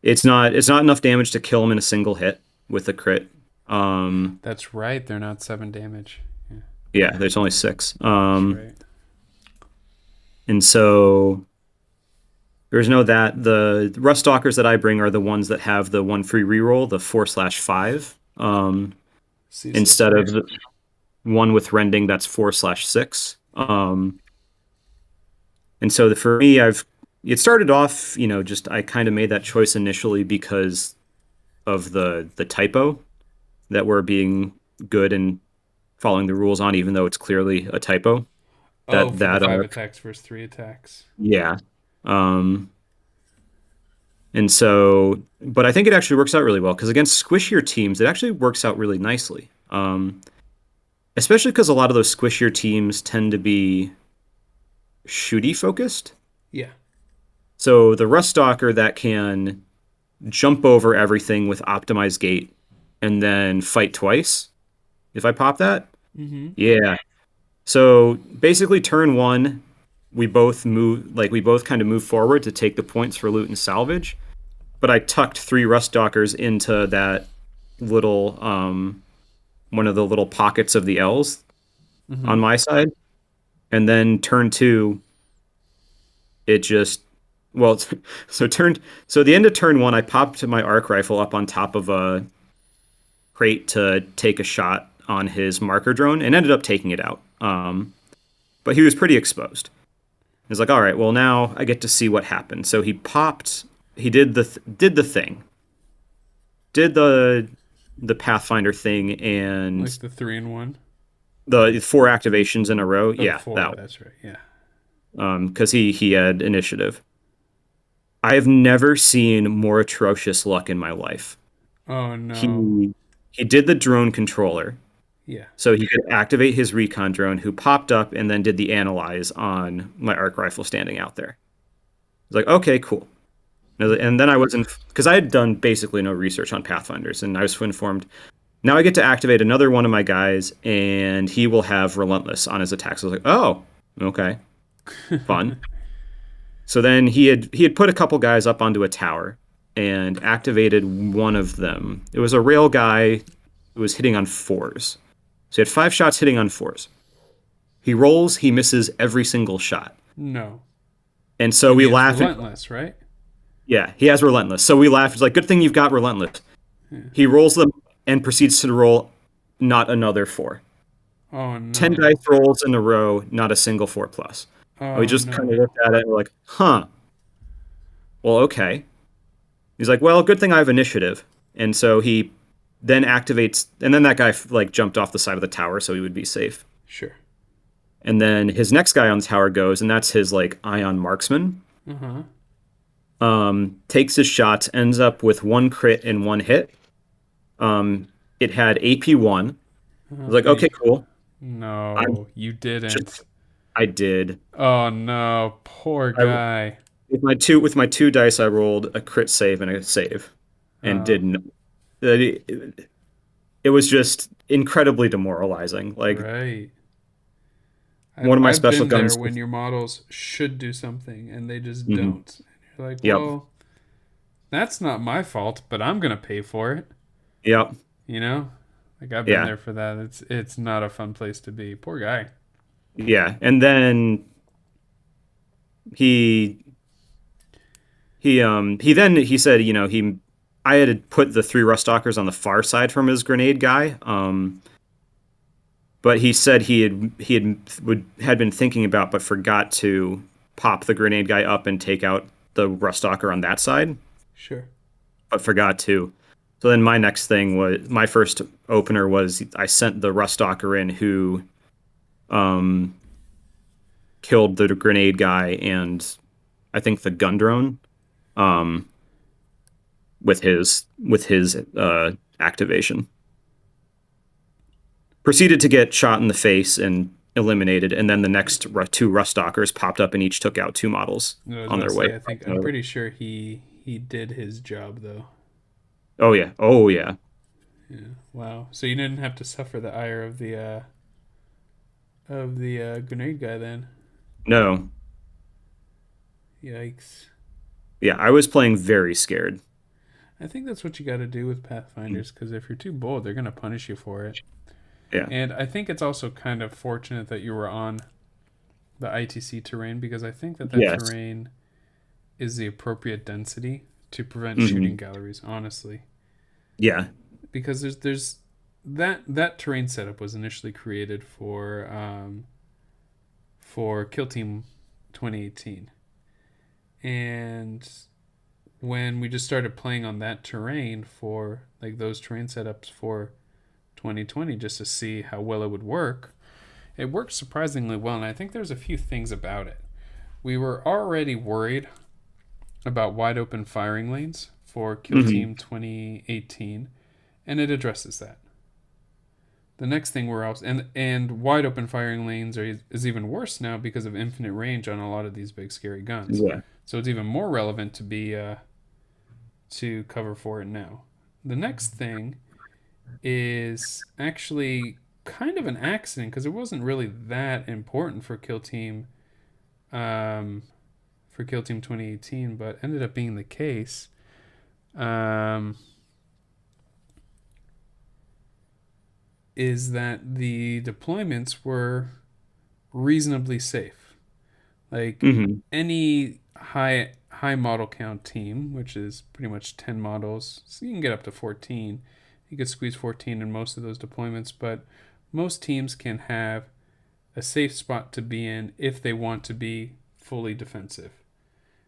B: it's not enough damage to kill them in a single hit with a crit. Um,
A: That's right. They're not 7 damage. Yeah,
B: yeah, there's only 6.
A: that's right.
B: And so there's no that. The Rust Stalkers that I bring are the ones that have the one free reroll, the 4/5,
A: C6
B: instead of
A: range.
B: the one with rending that's 4/6. And so for me, it started off, just I kind of made that choice initially because of the typo that we're being good and following the rules on, even though it's clearly a typo.
A: Oh,
B: That
A: for the
B: that
A: 5 attacks versus 3 attacks.
B: yeah. Um, And so, but I think it actually works out really well because against squishier teams, it actually works out really nicely. Especially because a lot of those squishier teams tend to be shooty focused.
A: Yeah.
B: So the Rust Stalker that can jump over everything with optimized gate and then fight twice. If I pop that,
A: Mm-hmm.
B: yeah. So basically, turn one, we both kind of move forward to take the points for loot and salvage. But I tucked 3 Rust Stalkers into that little one of the little pockets of the L's
A: Mm-hmm.
B: on my side, and then turn two, it just well, so the end of turn one, I popped my arc rifle up on top of a crate to take a shot on his marker drone, and ended up taking it out. But he was pretty exposed. He's like, all right, well now I get to see what happened. So he popped. He did the thing. Did the Pathfinder thing
A: Like
B: and
A: the 3-in-1.
B: the 4 activations in a row.
A: Oh, the
B: Yeah,
A: four.
B: that
A: That's right. Yeah.
B: because he had initiative. I have never seen more atrocious luck in my life.
A: Oh no.
B: He he did the drone controller,
A: Yeah.
B: So he could activate his recon drone, who popped up and then did the analyze on my arc rifle standing out there. I was like, okay, cool.
A: Hmm.
B: And then I wasn't, because I had done basically no research on Pathfinders, and I was informed. Now I get to activate another one of my guys, and he will have Relentless on his attacks. I was like, oh, okay, fun. So then he had put a couple guys up onto a tower and activated one of them. It was a rail guy who was hitting on fours. So he had 5 shots hitting on fours. He rolls, he misses every single shot.
A: No.
B: And so
A: And
B: we
A: he has
B: laugh and
A: relentless, right?
B: yeah, he has Relentless. So we laugh. It's like, good thing you've got Relentless.
A: Yeah.
B: He rolls them and proceeds to roll not another four.
A: Oh
B: 10
A: no.
B: dice rolls in a row, not a single 4+. And we
A: Oh
B: just kind of
A: no.
B: looked at it and we're like, huh, well, okay. He's like, well, good thing I have initiative. And so he then activates, and then that guy like jumped off the side of the tower so he would be safe.
A: Sure.
B: And then his next guy on the tower goes, and that's his like ion marksman.
A: Uh huh.
B: Takes his shots, ends up with 1 crit and 1 hit. It had AP1. I was like,
A: And
B: okay,
A: you,
B: cool. I'm
A: no, you
B: just,
A: didn't.
B: I did.
A: Oh no, poor
B: I
A: guy.
B: with my 2 dice, I rolled a crit save and a save, and
A: Oh,
B: didn't. It was just incredibly demoralizing. Like
A: right.
B: one of my
A: I've
B: special
A: been there
B: guns.
A: when your models should do something and they just
B: Mhm.
A: don't. And you're like,
B: Yep,
A: well, that's not my fault, but I'm gonna pay for it.
B: yep,
A: You know, like I've been
B: yeah,
A: there for that. It's not a fun place to be. Poor guy.
B: yeah. And then he he said, I had put the 3 Rustalkers on the far side from his grenade guy. But he said he had been thinking about but forgot to pop the grenade guy up and take out the Rustalker on that side,
A: Sure.
B: but forgot to. So then my next thing was my first opener was I sent the Rustalker in who um killed the grenade guy and I think the gun drone um with his activation. Proceeded to get shot in the face and eliminated, and then the next 2 Rustalkers popped up and each took out 2 models
A: I was
B: on
A: about to
B: their way.
A: say, I'm pretty sure he did his job though.
B: Oh yeah, oh yeah.
A: Yeah. Wow. So you didn't have to suffer the ire of the grenade guy then.
B: No,
A: Yikes.
B: yeah, I was playing very scared.
A: I think that's what you got to do with Pathfinders because if you're too bold, they're going to punish you for it.
B: Yeah.
A: And I think it's also kind of fortunate that you were on the ITC terrain because I think that
B: Yes.
A: terrain is the appropriate density to prevent shooting
B: Hmm.
A: galleries, honestly.
B: Yeah.
A: Because there's that terrain setup was initially created for Kill Team 2018. And when we just started playing on that terrain for like those terrain setups for 2020 just to see how well it would work, it worked surprisingly well. And I think there's a few things about it. We were already worried about wide open firing lanes for Kill
B: Hmm.
A: Team 2018, and it addresses that. The next thing we're also and wide open firing lanes is even worse now because of infinite range on a lot of these big scary guns.
B: Yeah.
A: So it's even more relevant to be to cover for it now. The next thing is actually kind of an accident because it wasn't really that important um, for Kill Team 2018, but ended up being the case. Um, is that the deployments were reasonably safe. Like
B: Hmm.
A: any high model count team, which is pretty much 10 models, so you can get up to 14. You could squeeze 14 in most of those deployments, but most teams can have a safe spot to be in if they want to be fully defensive.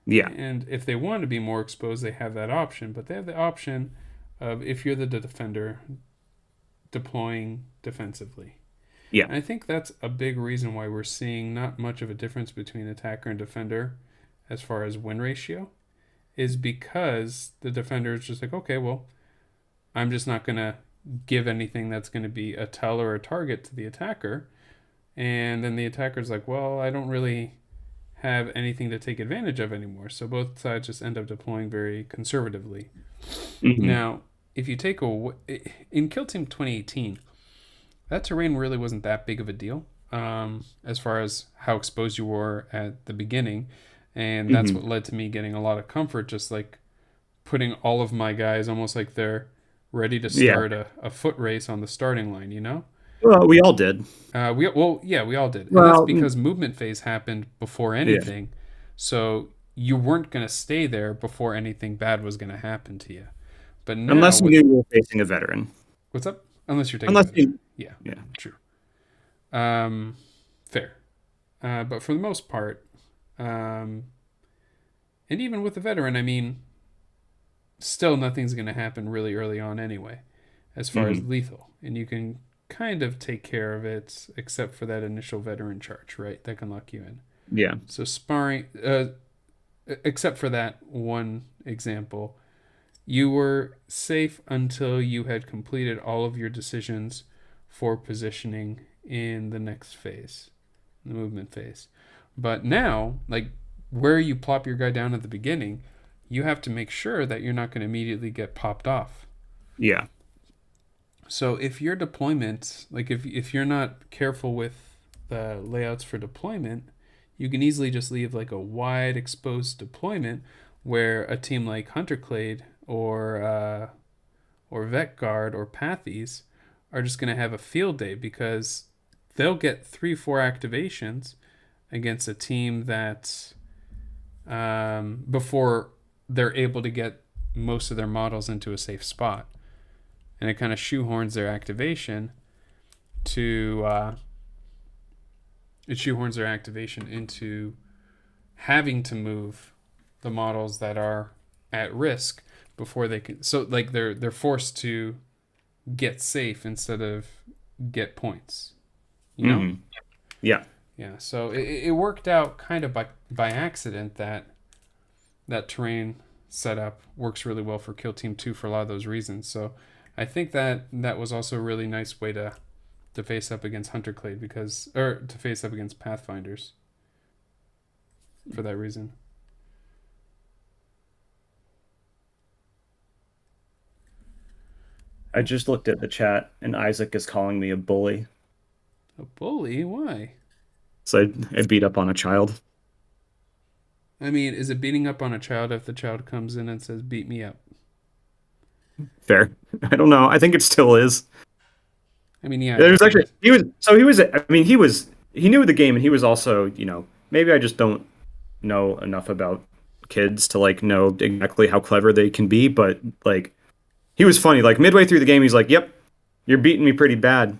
B: Yeah.
A: And if they want to be more exposed, they have that option, but they have the option of if you're the defender deploying defensively.
B: Yeah.
A: And I think that's a big reason why we're seeing not much of a difference between attacker and defender as far as win ratio, is because the defender is just like, okay, well, I'm just not going to give anything that's going to be a tell or a target to the attacker. And then the attacker's like, well, I don't really have anything to take advantage of anymore. So both sides just end up deploying very conservatively.
B: Hmm.
A: Now, if you take a in Kill Team 2018, that terrain really wasn't that big of a deal as far as how exposed you were at the beginning, and that's
B: Hmm.
A: what led to me getting a lot of comfort, just like putting all of my guys almost like they're ready to
B: Yeah.
A: start a foot race on the starting line. You know,
B: Well, we all did.
A: we all did, and that's
B: Well,
A: because movement phase happened before
B: yeah.
A: anything, so you weren't gonna stay there before anything bad was gonna happen to you. But now
B: Unless you
A: with
B: knew you were facing a veteran.
A: what's up? Unless you're taking a
B: Unless
A: veteran,
B: you,
A: yeah,
B: yeah.
A: true. Um, Fair. But for the most part, um, and even with the veteran, I mean, still nothing's going to happen really early on anyway, as far as
B: Hmm.
A: lethal. And you can kind of take care of it, except for that initial veteran charge, right? That can lock you in.
B: Yeah.
A: So sparring, except for that one example, you were safe until you had completed all of your decisions for positioning in the next phase, the movement phase. But now, like where you plop your guy down at the beginning, you have to make sure that you're not going to immediately get popped off.
B: Yeah.
A: So if your deployment, like if you're not careful with the layouts for deployment, you can easily just leave like a wide exposed deployment where a team like Hunterclade or Vet Guard or Pathies are just going to have a field day because they'll get 3-4 activations against a team that before they're able to get most of their models into a safe spot, and it kind of shoehorns their activation to it shoehorns their activation into having to move the models that are at risk before they can. So like they're forced to get safe instead of get points. You know?
B: Hmm. Yeah.
A: Yeah. So it worked out kind of by accident that that terrain setup works really well for Kill Team 2 for a lot of those reasons. So I think that that was also a really nice way to face up against Hunterclade because or to face up against Pathfinders for that reason.
B: I just looked at the chat and Isaac is calling me a bully.
A: A bully? Why?
B: So I beat up on a child.
A: I mean, is it beating up on a child if the child comes in and says, beat me up?
B: Fair. I don't know. I think it still is.
A: I mean, yeah, it
B: There's actually
A: depends.
B: I mean he knew the game and he was also, maybe I just don't know enough about kids to like know exactly how clever they can be, but like he was funny. Like midway through the game he's like, "Yep, you're beating me pretty bad.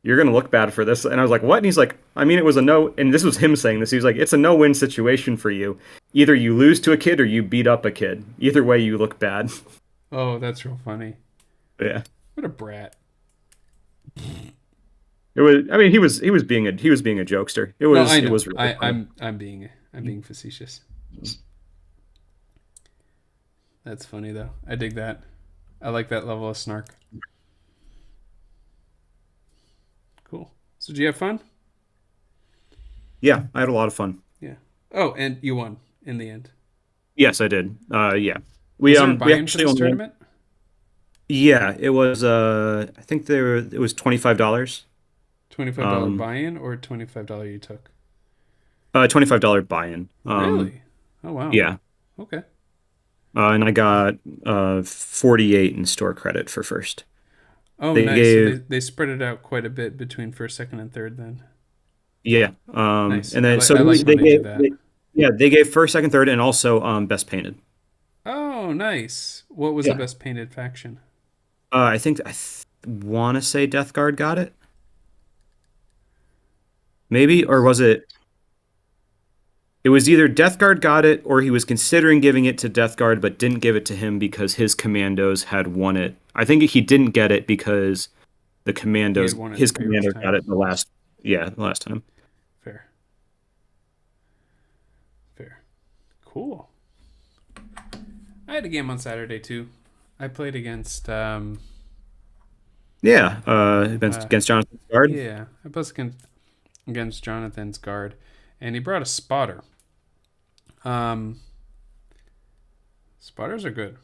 B: You're going to look bad for this." And I was like, "What?" And he's like, "I mean, it was a no," and this was him saying this. He was like, "It's a no-win situation for you. Either you lose to a kid or you beat up a kid. Either way you look bad."
A: Oh, that's real funny.
B: Yeah.
A: What a brat.
B: It was I mean he was being a jokester. It
A: No,
B: was
A: I
B: it
A: know.
B: was really funny.
A: I'm being facetious. That's funny though. I dig that. I like that level of snark. Cool. So, did you have fun?
B: Yeah, I had a lot of fun.
A: Yeah. Oh, and you won in the end.
B: Yes, I did. Yeah. We
A: Was there a
B: um we
A: buy-in for
B: actually
A: this
B: only
A: tournament?
B: yeah, it was I think it was $25.
A: $25
B: Um
A: buy-in or $25 you took?
B: $25 buy-in.
A: Really? Oh wow.
B: Yeah.
A: Okay.
B: And I got 48 in store credit for first.
A: Oh,
B: They
A: nice. So
B: gave
A: they spread it out quite a bit between first, second, and third. Then
B: yeah.
A: nice.
B: And then so
A: I like
B: they
A: when they do
B: gave
A: that.
B: yeah, they gave first, second, third and also best painted.
A: Oh, nice. What was the
B: Yeah.
A: best painted faction?
B: I think want to say Death Guard got it. Maybe or
A: Nice.
B: was it it was either Death Guard got it or he was considering giving it to Death Guard but didn't give it to him because his commandos had won it. I think he didn't get it because the
A: He had
B: commandos
A: won it the
B: his
A: previous
B: commander got
A: time.
B: it the last time.
A: Fair. Fair. Cool. I had a game on Saturday too. I played against
B: Yeah,
A: Uh,
B: against Jonathan's guard.
A: yeah, I buzzed against Jonathan's guard, and he brought a spotter. Um, Spotters are good.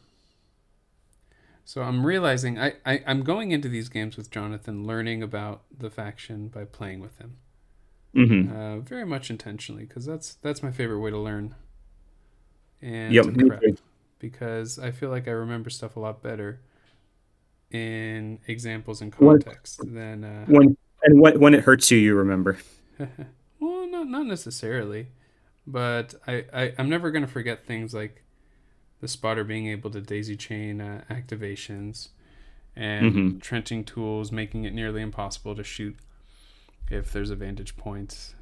A: So I'm realizing I'm going into these games with Jonathan, learning about the faction by playing with him.
B: Hmm.
A: Very much intentionally, because that's my favorite way to learn and
B: Yep.
A: to
B: Me
A: prep,
B: too.
A: because I feel like I remember stuff a lot better in examples and
B: When
A: context than
B: when it hurts you, you remember.
A: well, not necessarily, but I'm never gonna forget things like the spotter being able to daisy chain activations and
B: Hmm.
A: trenching tools, making it nearly impossible to shoot if there's a vantage point.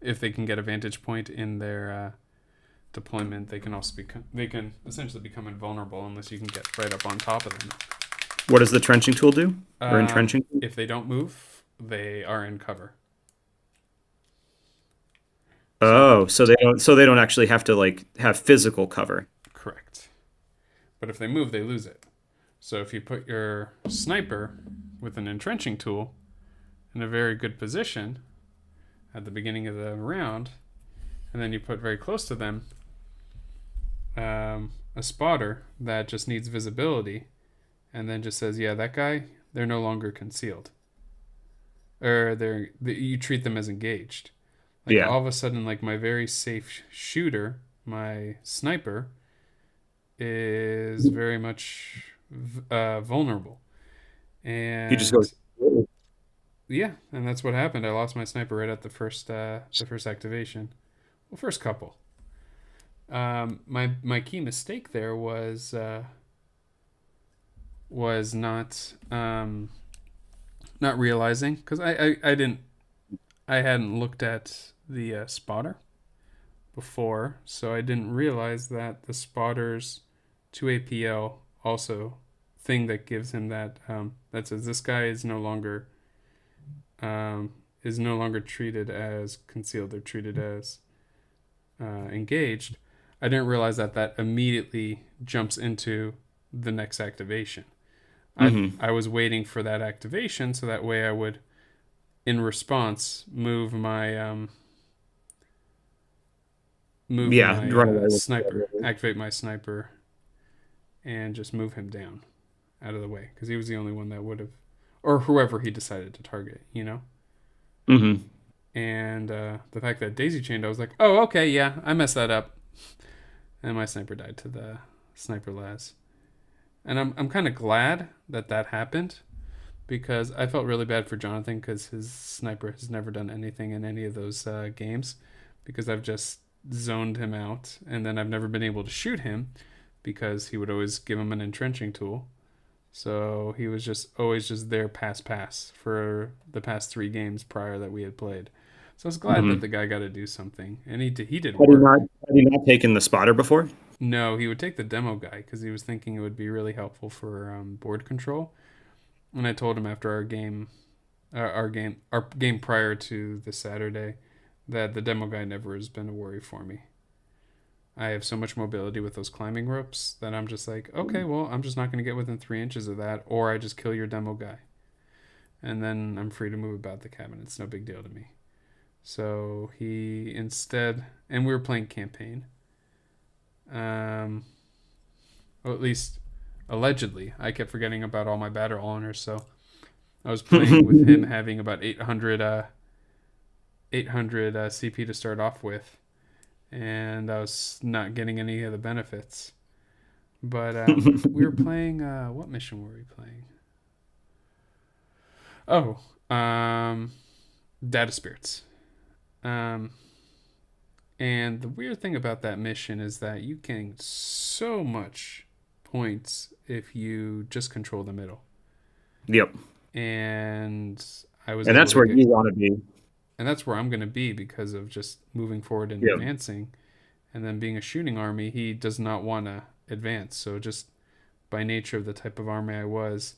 A: If they can get a vantage point in their deployment, they can also they can essentially become invulnerable unless you can get right up on top of them.
B: What does the trenching tool do? Or entrenching?
A: If they don't move, they are in cover. So
B: Oh, so they don't actually have to like have physical cover.
A: correct. But if they move, they lose it. So if you put your sniper with an entrenching tool in a very good position at the beginning of the round, and then you put very close to them a spotter that just needs visibility, and then just says, "Yeah, that guy, they're no longer concealed, or you treat them as engaged." Like
B: Yeah.
A: all of a sudden, like my very safe shooter, my sniper, is very much vulnerable,
B: He just goes.
A: and yeah, and that's what happened. I lost my sniper right at the first activation. Well, first couple. My key mistake there was not realizing, because I hadn't looked at the spotter before, so I didn't realize that the spotter's 2 APL also thing that gives him that that says this guy is no longer treated as concealed. They're treated as engaged. I didn't realize that that immediately jumps into the next activation.
B: Hmm.
A: I was waiting for that activation so that way I would, in response, move
B: Yeah,
A: my
B: run away with
A: sniper,
B: it.
A: activate my sniper, and just move him down out of the way, because he was the only one that would have, or whoever he decided to target, you know.
B: Hmm.
A: And the fact that daisy chained, I was like, oh, okay, yeah, I messed that up, and my sniper died to the sniper las. And I'm kind of glad that that happened, because I felt really bad for Jonathan, because his sniper has never done anything in any of those games, because I've just zoned him out, and then I've never been able to shoot him because he would always give him an entrenching tool. So he was just always just there pass for the past 3 games prior that we had played. So I was glad that
B: Hmm.
A: the guy got to do something, and he did
B: Had he
A: work.
B: not had he not taken the spotter before?
A: No, he would take the demo guy because he was thinking it would be really helpful for board control. And I told him after our game prior to this Saturday, that the demo guy never has been a worry for me. I have so much mobility with those climbing ropes that I'm just like, okay, well, I'm just not going to get within 3 inches of that, or I just kill your demo guy, and then I'm free to move about the cabin. It's no big deal to me. So he instead, and we were playing campaign, um, or at least allegedly. I kept forgetting about all my battle honors, so I was playing with him having about 800 CP to start off with, and I was not getting any of the benefits. But we were playing. What mission were we playing? Oh, Data Spirits. Um, and the weird thing about that mission is that you gain so much points if you just control the middle.
B: Yep.
A: And I was
B: And
A: able
B: that's
A: to
B: where
A: get,
B: you want to be.
A: and that's where I'm going to be because of just moving forward and
B: Yep.
A: advancing. And then being a shooting army, he does not want to advance. So just by nature of the type of army I was,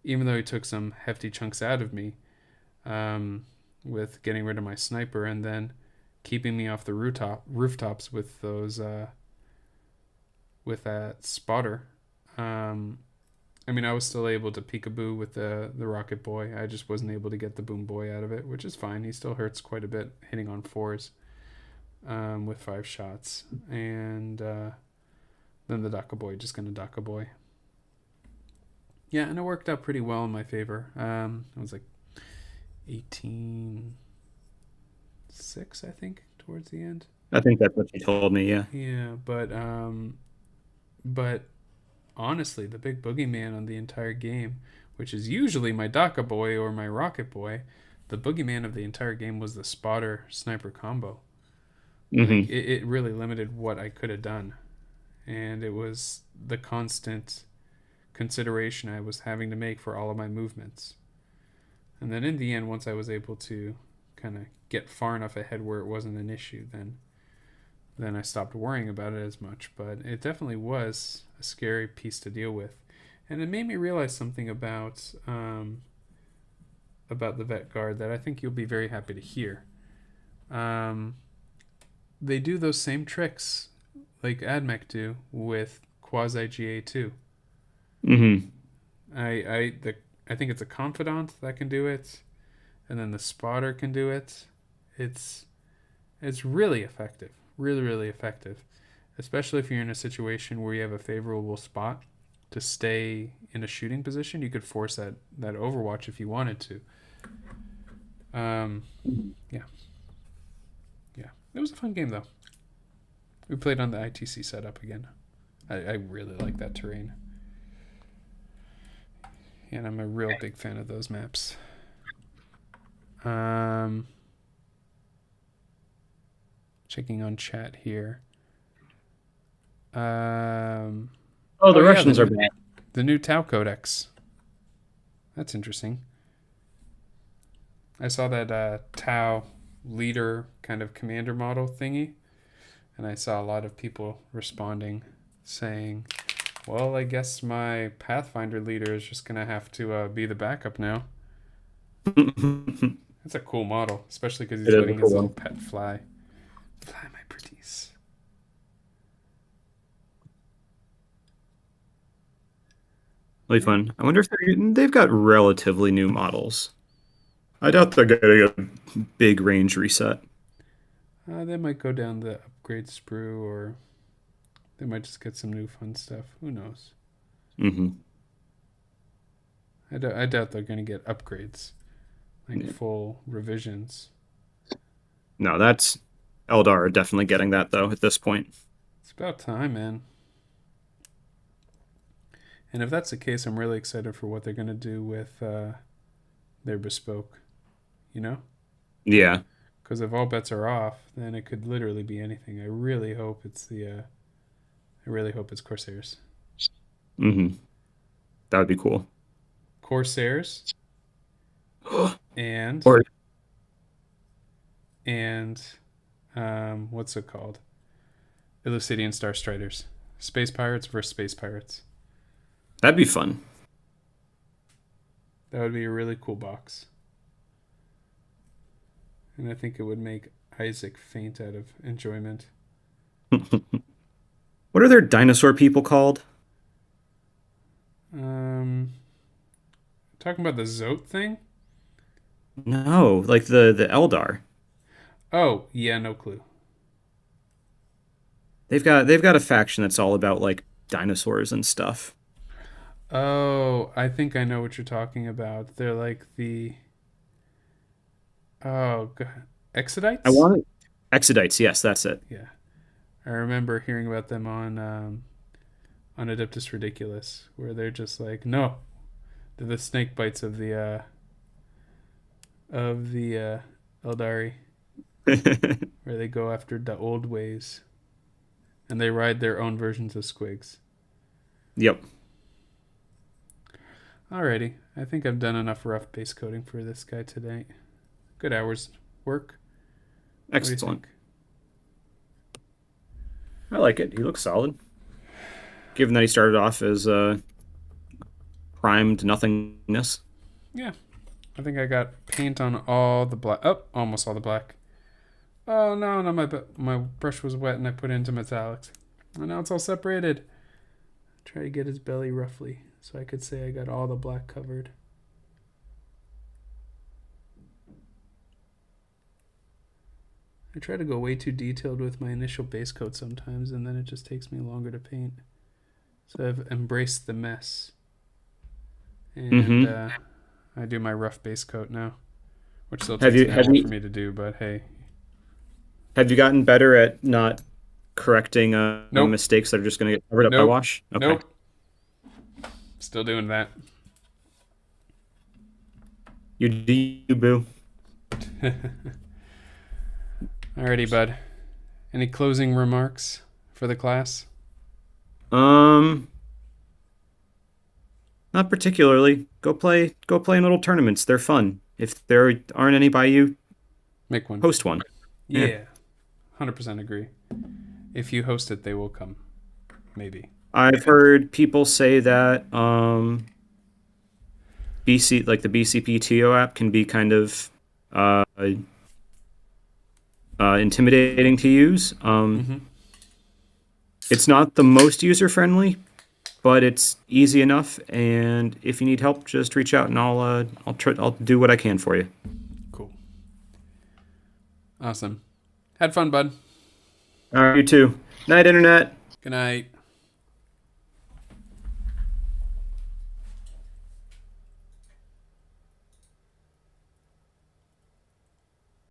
A: even though he took some hefty chunks out of me, um, with getting rid of my sniper and then keeping me off the rooftops with those with that spotter, um, I mean, I was still able to peekaboo with the Rocket Boy. I just wasn't able to get the Boom Boy out of it, which is fine. He still hurts quite a bit hitting on fours with 5 shots. And then the Daka Boy just gonna Daka Boy. Yeah, and it worked out pretty well in my favor. It was like 18-6, I think, towards the end.
B: I think that's what you told me. Yeah.
A: Yeah, but honestly, the big boogeyman on the entire game, which is usually my Daka Boy or my Rocket Boy, the boogeyman of the entire game was the spotter sniper combo. Like
B: Hmm.
A: it really limited what I could have done, and it was the constant consideration I was having to make for all of my movements. And then in the end, once I was able to kind of get far enough ahead where it wasn't an issue, then I stopped worrying about it as much. But it definitely was a scary piece to deal with, and it made me realize something about the vet guard that I think you'll be very happy to hear. Um, they do those same tricks like AdMech do with quasi GA2.
B: Hmm.
A: I think it's a confidant that can do it, and then the spotter can do it. It's it's really effective, really effective, especially if you're in a situation where you have a favorable spot to stay in a shooting position. You could force that Overwatch if you wanted to. Um, yeah, yeah, it was a fun game though. We played on the ITC setup again. I really like that terrain, and I'm a real big fan of those maps. Um, Checking on chat here. Um,
B: Oh,
A: oh
B: the
A: yeah,
B: Russians are bad.
A: the new Tau Codex. That's interesting. I saw that Tau leader kind of commander model thingy, and I saw a lot of people responding, saying, "Well, I guess my Pathfinder leader is just gonna have to be the backup now."
B: It
A: That's a cool model, especially because he's
B: is a
A: letting
B: cool
A: his little
B: one.
A: pet fly. Fly, my pretties.
B: Really
A: Yeah.
B: fun. I wonder if they've got relatively new models. I doubt they're getting a big range reset.
A: They might go down the upgrade sprue, or they might just get some new fun stuff. Who knows?
B: Hmm.
A: I doubt they're going to get upgrades, like
B: Yeah.
A: full revisions.
B: No, that's Eldar are definitely getting that though at this point.
A: It's about time, man. And if that's the case, I'm really excited for what they're going to do with their bespoke, you know?
B: Yeah.
A: Because if all bets are off, then it could literally be anything. I really hope it's I really hope it's Corsairs.
B: Hmm. That would be cool.
A: Corsairs and
B: Or
A: and what's it called? Ellucidian Star Striders. Space Pirates versus Space Pirates.
B: that'd be fun.
A: That would be a really cool box. And I think it would make Isaac faint out of enjoyment.
B: What are their dinosaur people called?
A: Um, Talking about the Zote thing?
B: No, like the Eldar.
A: Oh, yeah, no clue.
B: They've got a faction that's all about like dinosaurs and stuff.
A: Oh, I think I know what you're talking about. They're like the oh, God.
B: I
A: Exodites?
B: want it. Exodites, yes, that's it.
A: Yeah. I remember hearing about them on Adeptus Ridiculous, where they're just like, no, they're the snake bites of the Eldari, where they go after the old ways and they ride their own versions of squigs.
B: Yep.
A: Alrighty, I think I've done enough rough base coding for this guy today. Good hours work. What do you
B: Excellent.
A: think?
B: I like it. He looks solid. Given that he started off as primed nothingness.
A: Yeah, I think I got paint on all the black. Oh, almost all the black. Oh no, no, my brush was wet and I put it into metallics. And now it's all separated. Try to get his belly roughly so I could say I got all the black covered. I try to go way too detailed with my initial base coat sometimes, and then it just takes me longer to paint. So I've embraced the mess, and
B: Mm-hmm.
A: I do my rough base coat now, which still
B: Have
A: takes
B: you
A: an
B: have
A: hour
B: you
A: for me to do, but hey.
B: have you gotten better at not correcting
A: Nope,
B: mistakes that are just going to get covered up by
A: nope,
B: wash? Okay.
A: nope. Still doing that.
B: You do you, boo.
A: Alrighty, bud. Any closing remarks for the class?
B: Um, Not particularly. Go play in little tournaments. They're fun. If there aren't any by you,
A: Make one.
B: host one. Yeah.
A: Yeah, 100% agree. If you host it, they will come. Maybe.
B: I've heard people say that BC like the BCPTO app can be kind of uh, intimidating to use.
A: Mm-hmm.
B: It's not the most user friendly, but it's easy enough. And if you need help, just reach out and I'll do what I can for you.
A: Cool. Awesome. Had fun, bud.
B: All right, you too. Night, internet.
A: Good night.